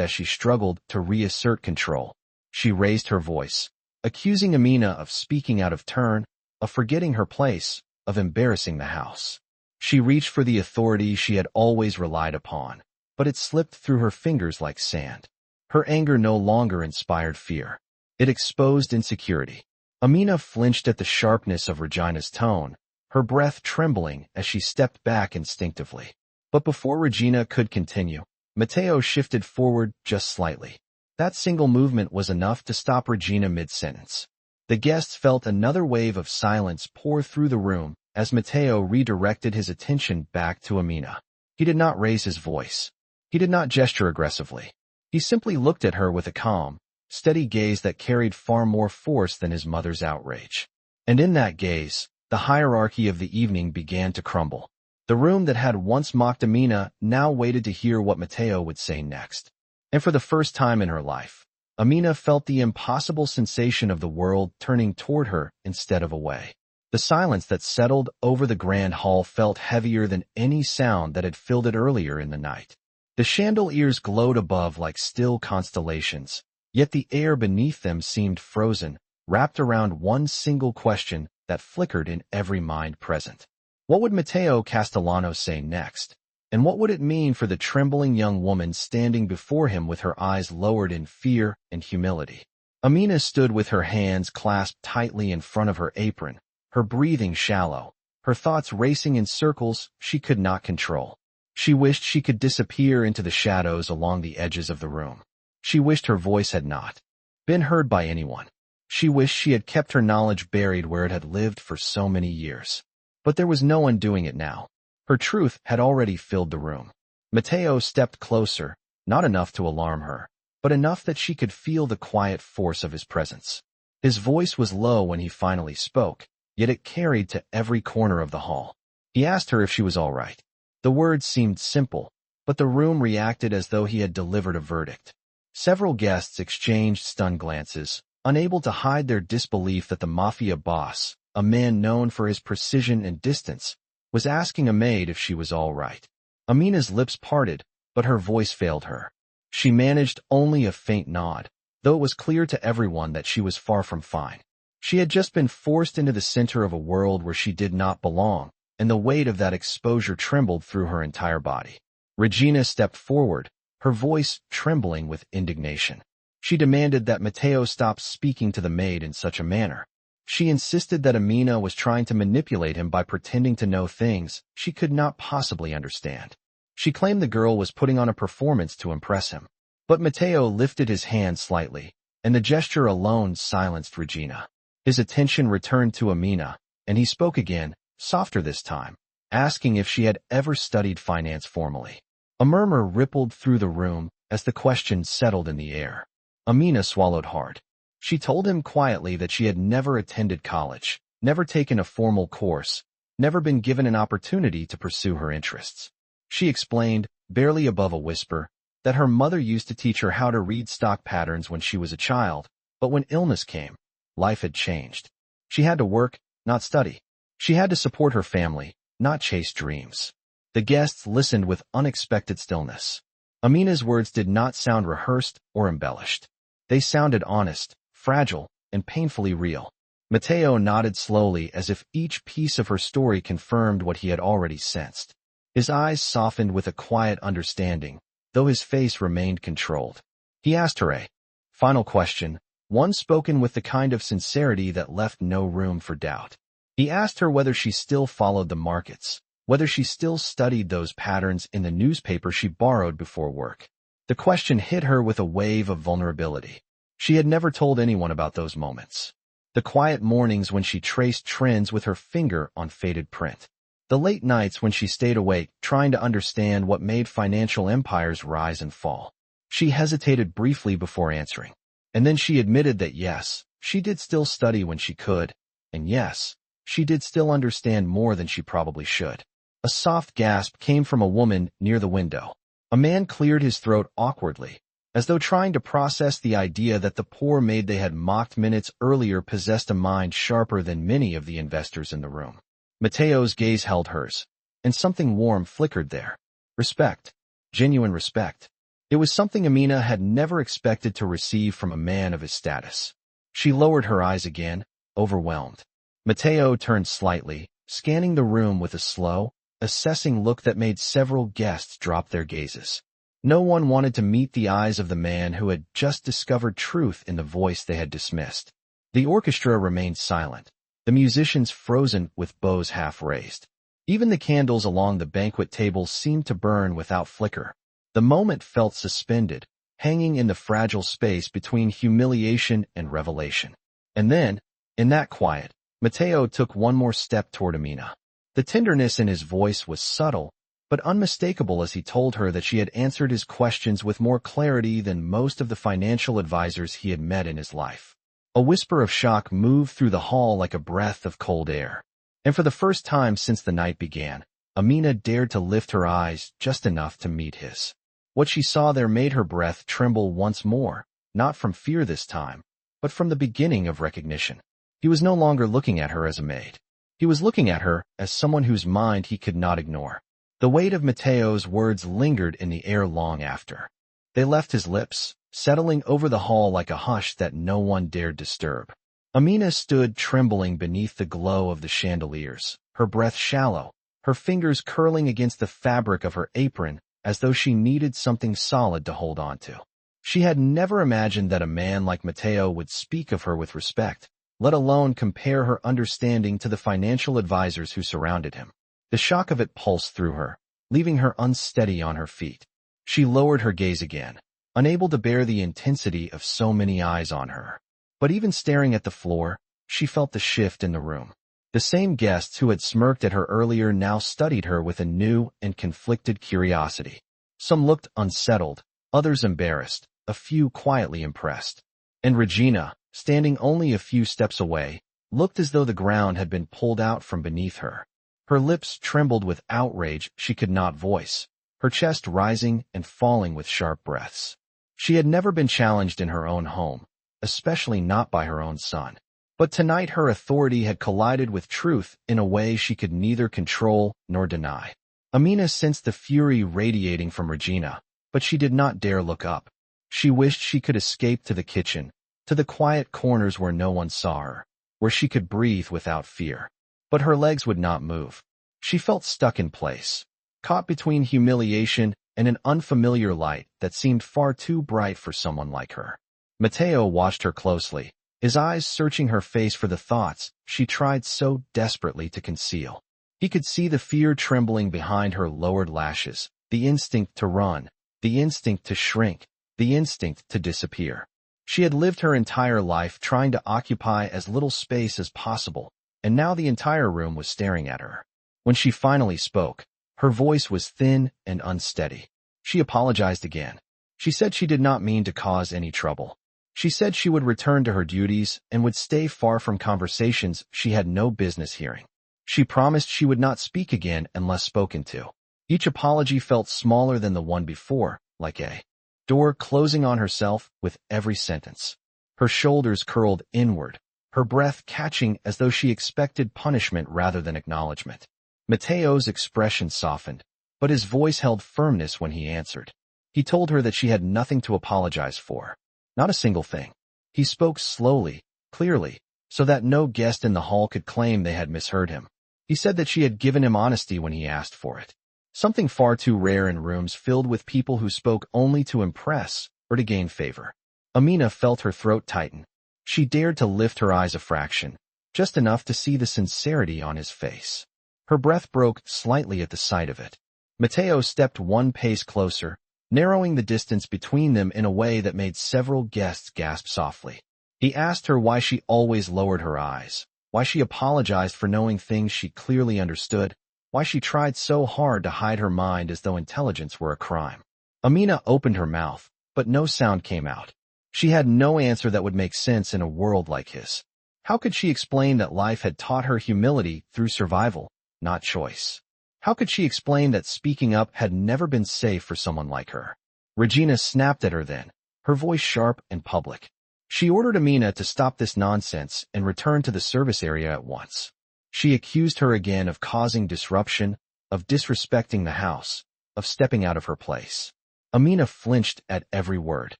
as she struggled to reassert control. She raised her voice, accusing Amina of speaking out of turn, of forgetting her place, of embarrassing the house. She reached for the authority she had always relied upon, but it slipped through her fingers like sand. Her anger no longer inspired fear. It exposed insecurity. Amina flinched at the sharpness of Regina's tone, her breath trembling as she stepped back instinctively. But before Regina could continue, Matteo shifted forward just slightly. That single movement was enough to stop Regina mid-sentence. The guests felt another wave of silence pour through the room as Matteo redirected his attention back to Amina. He did not raise his voice. He did not gesture aggressively. He simply looked at her with a calm, steady gaze that carried far more force than his mother's outrage. And in that gaze, the hierarchy of the evening began to crumble. The room that had once mocked Amina now waited to hear what Matteo would say next. And for the first time in her life, Amina felt the impossible sensation of the world turning toward her instead of away. The silence that settled over the grand hall felt heavier than any sound that had filled it earlier in the night. The chandeliers glowed above like still constellations, yet the air beneath them seemed frozen, wrapped around one single question that flickered in every mind present. What would Matteo Castellano say next? And what would it mean for the trembling young woman standing before him with her eyes lowered in fear and humility? Amina stood with her hands clasped tightly in front of her apron, her breathing shallow, her thoughts racing in circles she could not control. She wished she could disappear into the shadows along the edges of the room. She wished her voice had not been heard by anyone. She wished she had kept her knowledge buried where it had lived for so many years. But there was no undoing it now. Her truth had already filled the room. Matteo stepped closer, not enough to alarm her, but enough that she could feel the quiet force of his presence. His voice was low when he finally spoke, yet it carried to every corner of the hall. He asked her if she was all right. The words seemed simple, but the room reacted as though he had delivered a verdict. Several guests exchanged stunned glances, unable to hide their disbelief that the Mafia boss, a man known for his precision and distance, was asking a maid if she was all right. Amina's lips parted, but her voice failed her. She managed only a faint nod, though it was clear to everyone that she was far from fine. She had just been forced into the center of a world where she did not belong, and the weight of that exposure trembled through her entire body. Regina stepped forward, her voice trembling with indignation. She demanded that Matteo stop speaking to the maid in such a manner. She insisted that Amina was trying to manipulate him by pretending to know things she could not possibly understand. She claimed the girl was putting on a performance to impress him. But Matteo lifted his hand slightly, and the gesture alone silenced Regina. His attention returned to Amina, and he spoke again, softer this time, asking if she had ever studied finance formally. A murmur rippled through the room as the question settled in the air. Amina swallowed hard. She told him quietly that she had never attended college, never taken a formal course, never been given an opportunity to pursue her interests. She explained, barely above a whisper, that her mother used to teach her how to read stock patterns when she was a child, but when illness came, life had changed. She had to work, not study. She had to support her family, not chase dreams. The guests listened with unexpected stillness. Amina's words did not sound rehearsed or embellished. They sounded honest, fragile, and painfully real. Matteo nodded slowly as if each piece of her story confirmed what he had already sensed. His eyes softened with a quiet understanding, though his face remained controlled. He asked her a final question, one spoken with the kind of sincerity that left no room for doubt. He asked her whether she still followed the markets, whether she still studied those patterns in the newspaper she borrowed before work. The question hit her with a wave of vulnerability. She had never told anyone about those moments. The quiet mornings when she traced trends with her finger on faded print. The late nights when she stayed awake trying to understand what made financial empires rise and fall. She hesitated briefly before answering. And then she admitted that yes, she did still study when she could, and yes, she did still understand more than she probably should. A soft gasp came from a woman near the window. A man cleared his throat awkwardly, as though trying to process the idea that the poor maid they had mocked minutes earlier possessed a mind sharper than many of the investors in the room. Mateo's gaze held hers, and something warm flickered there. Respect. Genuine respect. It was something Amina had never expected to receive from a man of his status. She lowered her eyes again, overwhelmed. Mateo turned slightly, scanning the room with a slow, assessing look that made several guests drop their gazes. No one wanted to meet the eyes of the man who had just discovered truth in the voice they had dismissed. The orchestra remained silent, the musicians frozen with bows half raised. Even the candles along the banquet tables seemed to burn without flicker. The moment felt suspended, hanging in the fragile space between humiliation and revelation. And then, in that quiet, Mateo took one more step toward Amina. The tenderness in his voice was subtle, but unmistakable as he told her that she had answered his questions with more clarity than most of the financial advisors he had met in his life. A whisper of shock moved through the hall like a breath of cold air. And for the first time since the night began, Amina dared to lift her eyes just enough to meet his. What she saw there made her breath tremble once more, not from fear this time, but from the beginning of recognition. He was no longer looking at her as a maid. He was looking at her as someone whose mind he could not ignore. The weight of Mateo's words lingered in the air long after. They left his lips, settling over the hall like a hush that no one dared disturb. Amina stood trembling beneath the glow of the chandeliers, her breath shallow, her fingers curling against the fabric of her apron as though she needed something solid to hold on to. She had never imagined that a man like Mateo would speak of her with respect, let alone compare her understanding to the financial advisors who surrounded him. The shock of it pulsed through her, leaving her unsteady on her feet. She lowered her gaze again, unable to bear the intensity of so many eyes on her. But even staring at the floor, she felt the shift in the room. The same guests who had smirked at her earlier now studied her with a new and conflicted curiosity. Some looked unsettled, others embarrassed, a few quietly impressed. And Regina, standing only a few steps away, looked as though the ground had been pulled out from beneath her. Her lips trembled with outrage she could not voice, her chest rising and falling with sharp breaths. She had never been challenged in her own home, especially not by her own son. But tonight her authority had collided with truth in a way she could neither control nor deny. Amina sensed the fury radiating from Regina, but she did not dare look up. She wished she could escape to the kitchen, to the quiet corners where no one saw her, where she could breathe without fear. But her legs would not move. She felt stuck in place, caught between humiliation and an unfamiliar light that seemed far too bright for someone like her. Mateo watched her closely, his eyes searching her face for the thoughts she tried so desperately to conceal. He could see the fear trembling behind her lowered lashes, the instinct to run, the instinct to shrink, the instinct to disappear. She had lived her entire life trying to occupy as little space as possible, and now the entire room was staring at her. When she finally spoke, her voice was thin and unsteady. She apologized again. She said she did not mean to cause any trouble. She said she would return to her duties and would stay far from conversations she had no business hearing. She promised she would not speak again unless spoken to. Each apology felt smaller than the one before, like a door closing on herself with every sentence. Her shoulders curled inward, her breath catching as though she expected punishment rather than acknowledgement. Mateo's expression softened, but his voice held firmness when he answered. He told her that she had nothing to apologize for. Not a single thing. He spoke slowly, clearly, so that no guest in the hall could claim they had misheard him. He said that she had given him honesty when he asked for it. Something far too rare in rooms filled with people who spoke only to impress or to gain favor. Amina felt her throat tighten. She dared to lift her eyes a fraction, just enough to see the sincerity on his face. Her breath broke slightly at the sight of it. Mateo stepped one pace closer, narrowing the distance between them in a way that made several guests gasp softly. He asked her why she always lowered her eyes, why she apologized for knowing things she clearly understood, why she tried so hard to hide her mind as though intelligence were a crime. Amina opened her mouth, but no sound came out. She had no answer that would make sense in a world like his. How could she explain that life had taught her humility through survival, not choice? How could she explain that speaking up had never been safe for someone like her? Regina snapped at her then, her voice sharp and public. She ordered Amina to stop this nonsense and return to the service area at once. She accused her again of causing disruption, of disrespecting the house, of stepping out of her place. Amina flinched at every word.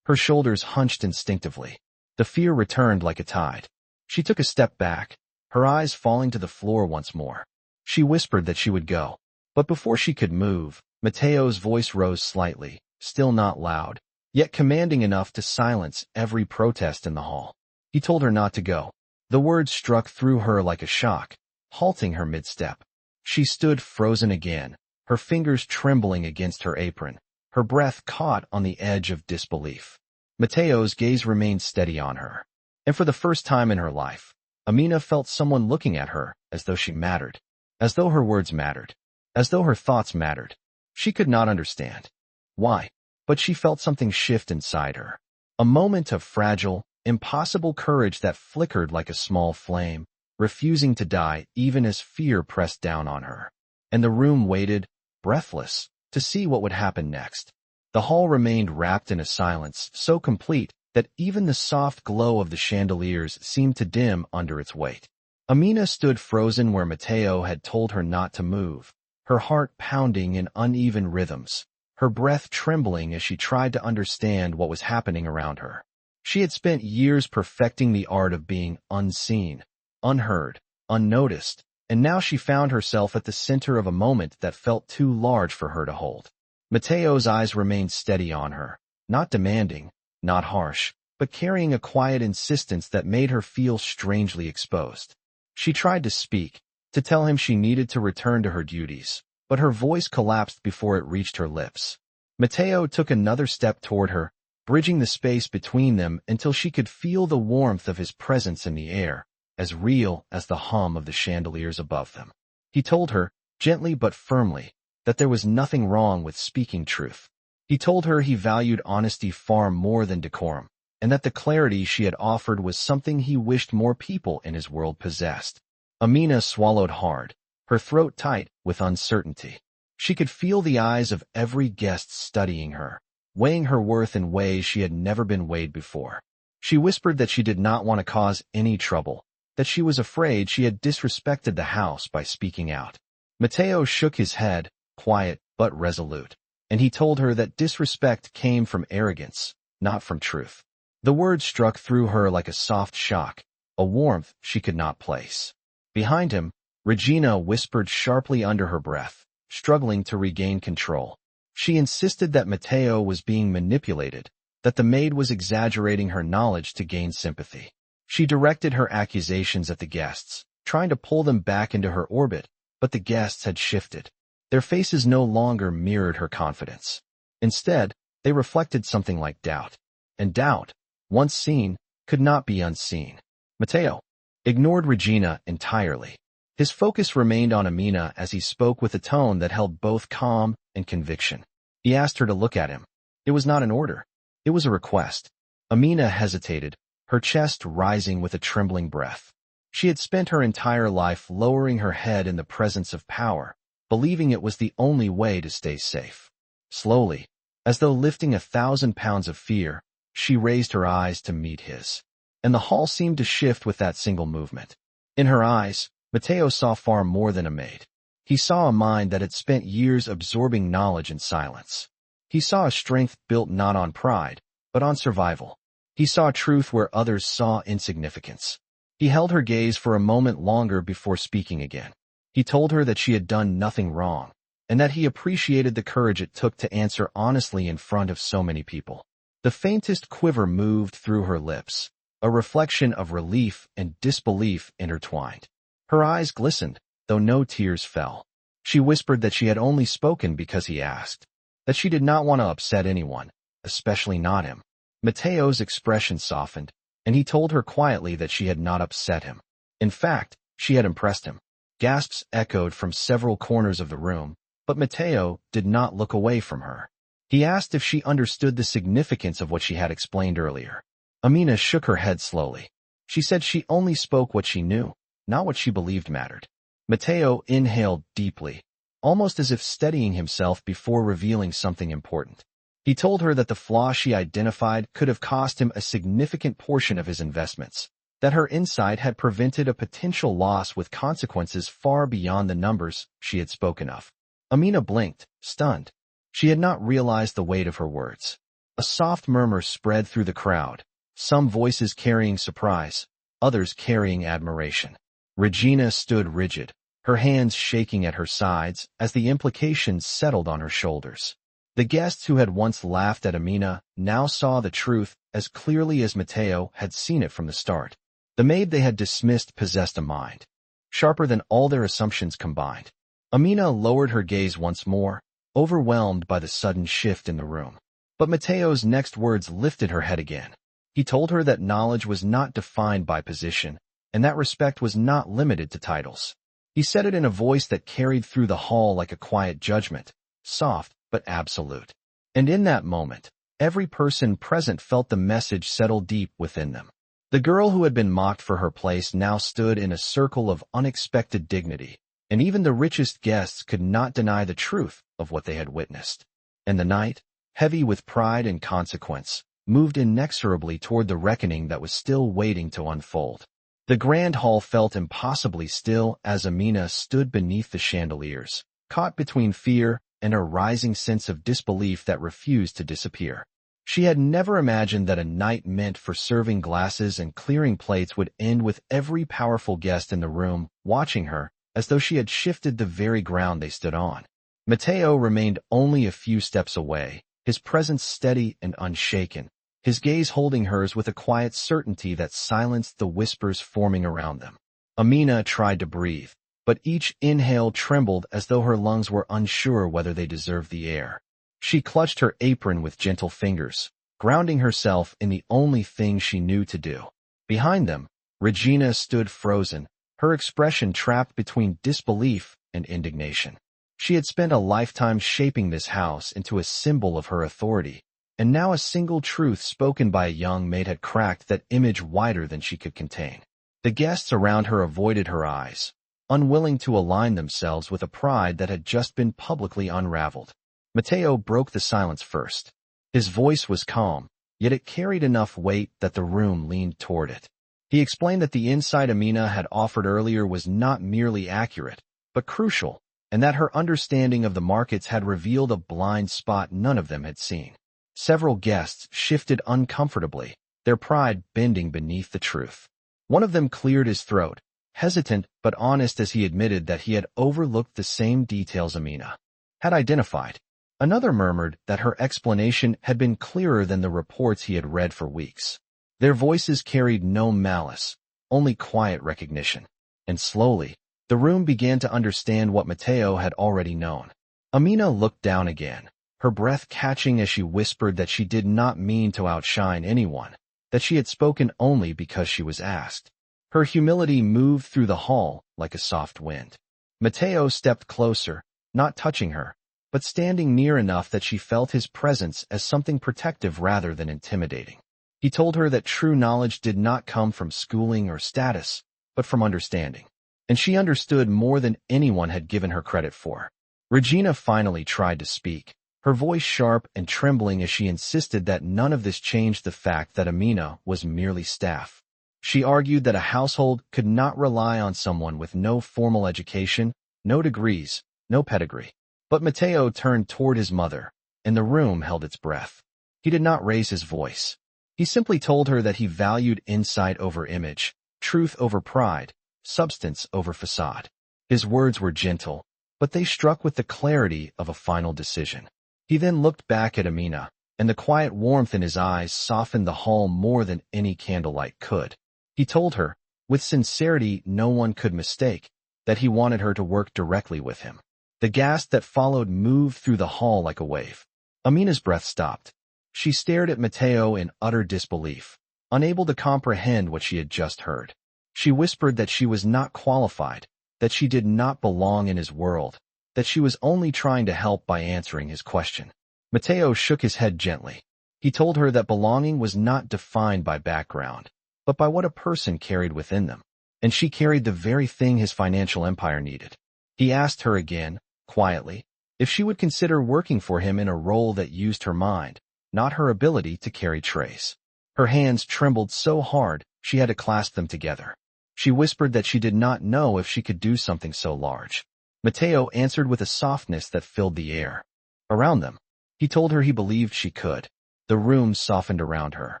Her shoulders hunched instinctively. The fear returned like a tide. She took a step back, her eyes falling to the floor once more. She whispered that she would go. But before she could move, Mateo's voice rose slightly, still not loud, yet commanding enough to silence every protest in the hall. He told her not to go. The words struck through her like a shock, halting her mid-step. She stood frozen again, her fingers trembling against her apron, her breath caught on the edge of disbelief. Mateo's gaze remained steady on her. And for the first time in her life, Amina felt someone looking at her as though she mattered, as though her words mattered, as though her thoughts mattered. She could not understand why, but she felt something shift inside her. A moment of fragile, impossible courage that flickered like a small flame, refusing to die even as fear pressed down on her. And the room waited, breathless, to see what would happen next. The hall remained wrapped in a silence so complete that even the soft glow of the chandeliers seemed to dim under its weight. Amina stood frozen where Mateo had told her not to move, her heart pounding in uneven rhythms, her breath trembling as she tried to understand what was happening around her. She had spent years perfecting the art of being unseen, unheard, unnoticed, and now she found herself at the center of a moment that felt too large for her to hold. Mateo's eyes remained steady on her, not demanding, not harsh, but carrying a quiet insistence that made her feel strangely exposed. She tried to speak, to tell him she needed to return to her duties, but her voice collapsed before it reached her lips. Mateo took another step toward her, bridging the space between them until she could feel the warmth of his presence in the air, as real as the hum of the chandeliers above them. He told her, gently but firmly, that there was nothing wrong with speaking truth. He told her he valued honesty far more than decorum, and that the clarity she had offered was something he wished more people in his world possessed. Amina swallowed hard, her throat tight with uncertainty. She could feel the eyes of every guest studying her, weighing her worth in ways she had never been weighed before. She whispered that she did not want to cause any trouble, that she was afraid she had disrespected the house by speaking out. Mateo shook his head, quiet but resolute, and he told her that disrespect came from arrogance, not from truth. The words struck through her like a soft shock, a warmth she could not place. Behind him, Regina whispered sharply under her breath, struggling to regain control. She insisted that Mateo was being manipulated, that the maid was exaggerating her knowledge to gain sympathy. She directed her accusations at the guests, trying to pull them back into her orbit, but the guests had shifted. Their faces no longer mirrored her confidence. Instead, they reflected something like doubt. And doubt, once seen, could not be unseen. Mateo ignored Regina entirely. His focus remained on Amina as he spoke with a tone that held both calm and conviction. He asked her to look at him. It was not an order. It was a request. Amina hesitated, her chest rising with a trembling breath. She had spent her entire life lowering her head in the presence of power, believing it was the only way to stay safe. Slowly, as though lifting 1,000 pounds of fear, she raised her eyes to meet his. And the hall seemed to shift with that single movement. In her eyes, Mateo saw far more than a maid. He saw a mind that had spent years absorbing knowledge in silence. He saw a strength built not on pride, but on survival. He saw truth where others saw insignificance. He held her gaze for a moment longer before speaking again. He told her that she had done nothing wrong, and that he appreciated the courage it took to answer honestly in front of so many people. The faintest quiver moved through her lips, a reflection of relief and disbelief intertwined. Her eyes glistened, though no tears fell. She whispered that she had only spoken because he asked, that she did not want to upset anyone, especially not him. Mateo's expression softened, and he told her quietly that she had not upset him. In fact, she had impressed him. Gasps echoed from several corners of the room, but Mateo did not look away from her. He asked if she understood the significance of what she had explained earlier. Amina shook her head slowly. She said she only spoke what she knew, not what she believed mattered. Mateo inhaled deeply, almost as if steadying himself before revealing something important. He told her that the flaw she identified could have cost him a significant portion of his investments, that her insight had prevented a potential loss with consequences far beyond the numbers she had spoken of. Amina blinked, stunned. She had not realized the weight of her words. A soft murmur spread through the crowd, some voices carrying surprise, others carrying admiration. Regina stood rigid, her hands shaking at her sides as the implications settled on her shoulders. The guests who had once laughed at Amina now saw the truth as clearly as Matteo had seen it from the start. The maid they had dismissed possessed a mind, sharper than all their assumptions combined. Amina lowered her gaze once more, overwhelmed by the sudden shift in the room. But Matteo's next words lifted her head again. He told her that knowledge was not defined by position, and that respect was not limited to titles. He said it in a voice that carried through the hall like a quiet judgment, soft but absolute. And in that moment, every person present felt the message settle deep within them. The girl who had been mocked for her place now stood in a circle of unexpected dignity, and even the richest guests could not deny the truth of what they had witnessed. And the night, heavy with pride and consequence, moved inexorably toward the reckoning that was still waiting to unfold. The grand hall felt impossibly still as Amina stood beneath the chandeliers, caught between fear and a rising sense of disbelief that refused to disappear. She had never imagined that a night meant for serving glasses and clearing plates would end with every powerful guest in the room watching her as though she had shifted the very ground they stood on. Matteo remained only a few steps away, his presence steady and unshaken, his gaze holding hers with a quiet certainty that silenced the whispers forming around them. Amina tried to breathe, but each inhale trembled as though her lungs were unsure whether they deserved the air. She clutched her apron with gentle fingers, grounding herself in the only thing she knew to do. Behind them, Regina stood frozen, her expression trapped between disbelief and indignation. She had spent a lifetime shaping this house into a symbol of her authority, and now a single truth spoken by a young maid had cracked that image wider than she could contain. The guests around her avoided her eyes, unwilling to align themselves with a pride that had just been publicly unraveled. Matteo broke the silence first. His voice was calm, yet it carried enough weight that the room leaned toward it. He explained that the insight Amina had offered earlier was not merely accurate, but crucial, and that her understanding of the markets had revealed a blind spot none of them had seen. Several guests shifted uncomfortably, their pride bending beneath the truth. One of them cleared his throat, hesitant but honest as he admitted that he had overlooked the same details Amina had identified. Another murmured that her explanation had been clearer than the reports he had read for weeks. Their voices carried no malice, only quiet recognition. And slowly, the room began to understand what Matteo had already known. Amina looked down again, her breath catching as she whispered that she did not mean to outshine anyone, that she had spoken only because she was asked. Her humility moved through the hall like a soft wind. Matteo stepped closer, not touching her, but standing near enough that she felt his presence as something protective rather than intimidating. He told her that true knowledge did not come from schooling or status, but from understanding. And she understood more than anyone had given her credit for. Regina finally tried to speak, her voice sharp and trembling as she insisted that none of this changed the fact that Amina was merely staff. She argued that a household could not rely on someone with no formal education, no degrees, no pedigree. But Matteo turned toward his mother, and the room held its breath. He did not raise his voice. He simply told her that he valued insight over image, truth over pride, substance over facade. His words were gentle, but they struck with the clarity of a final decision. He then looked back at Amina, and the quiet warmth in his eyes softened the hall more than any candlelight could. He told her, with sincerity no one could mistake, that he wanted her to work directly with him. The gasp that followed moved through the hall like a wave. Amina's breath stopped. She stared at Matteo in utter disbelief, unable to comprehend what she had just heard. She whispered that she was not qualified, that she did not belong in his world, that she was only trying to help by answering his question. Matteo shook his head gently. He told her that belonging was not defined by background, but by what a person carried within them, and she carried the very thing his financial empire needed. He asked her again, quietly, if she would consider working for him in a role that used her mind, not her ability to carry trays. Her hands trembled so hard, she had to clasp them together. She whispered that she did not know if she could do something so large. Mateo answered with a softness that filled the air around them. He told her he believed she could. The room softened around her.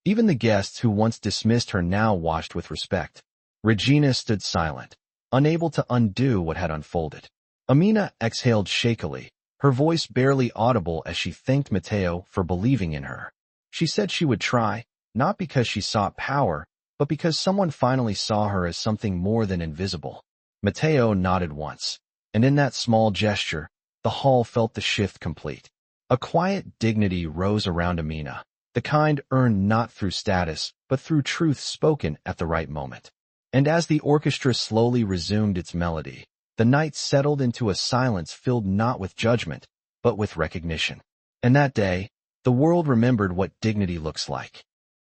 Even the guests who once dismissed her now watched with respect. Regina stood silent, unable to undo what had unfolded. Amina exhaled shakily, her voice barely audible as she thanked Mateo for believing in her. She said she would try, not because she sought power, but because someone finally saw her as something more than invisible. Mateo nodded once, and in that small gesture, the hall felt the shift complete. A quiet dignity rose around Amina, the kind earned not through status, but through truth spoken at the right moment. And as the orchestra slowly resumed its melody, the night settled into a silence filled not with judgment, but with recognition. And that day, the world remembered what dignity looks like.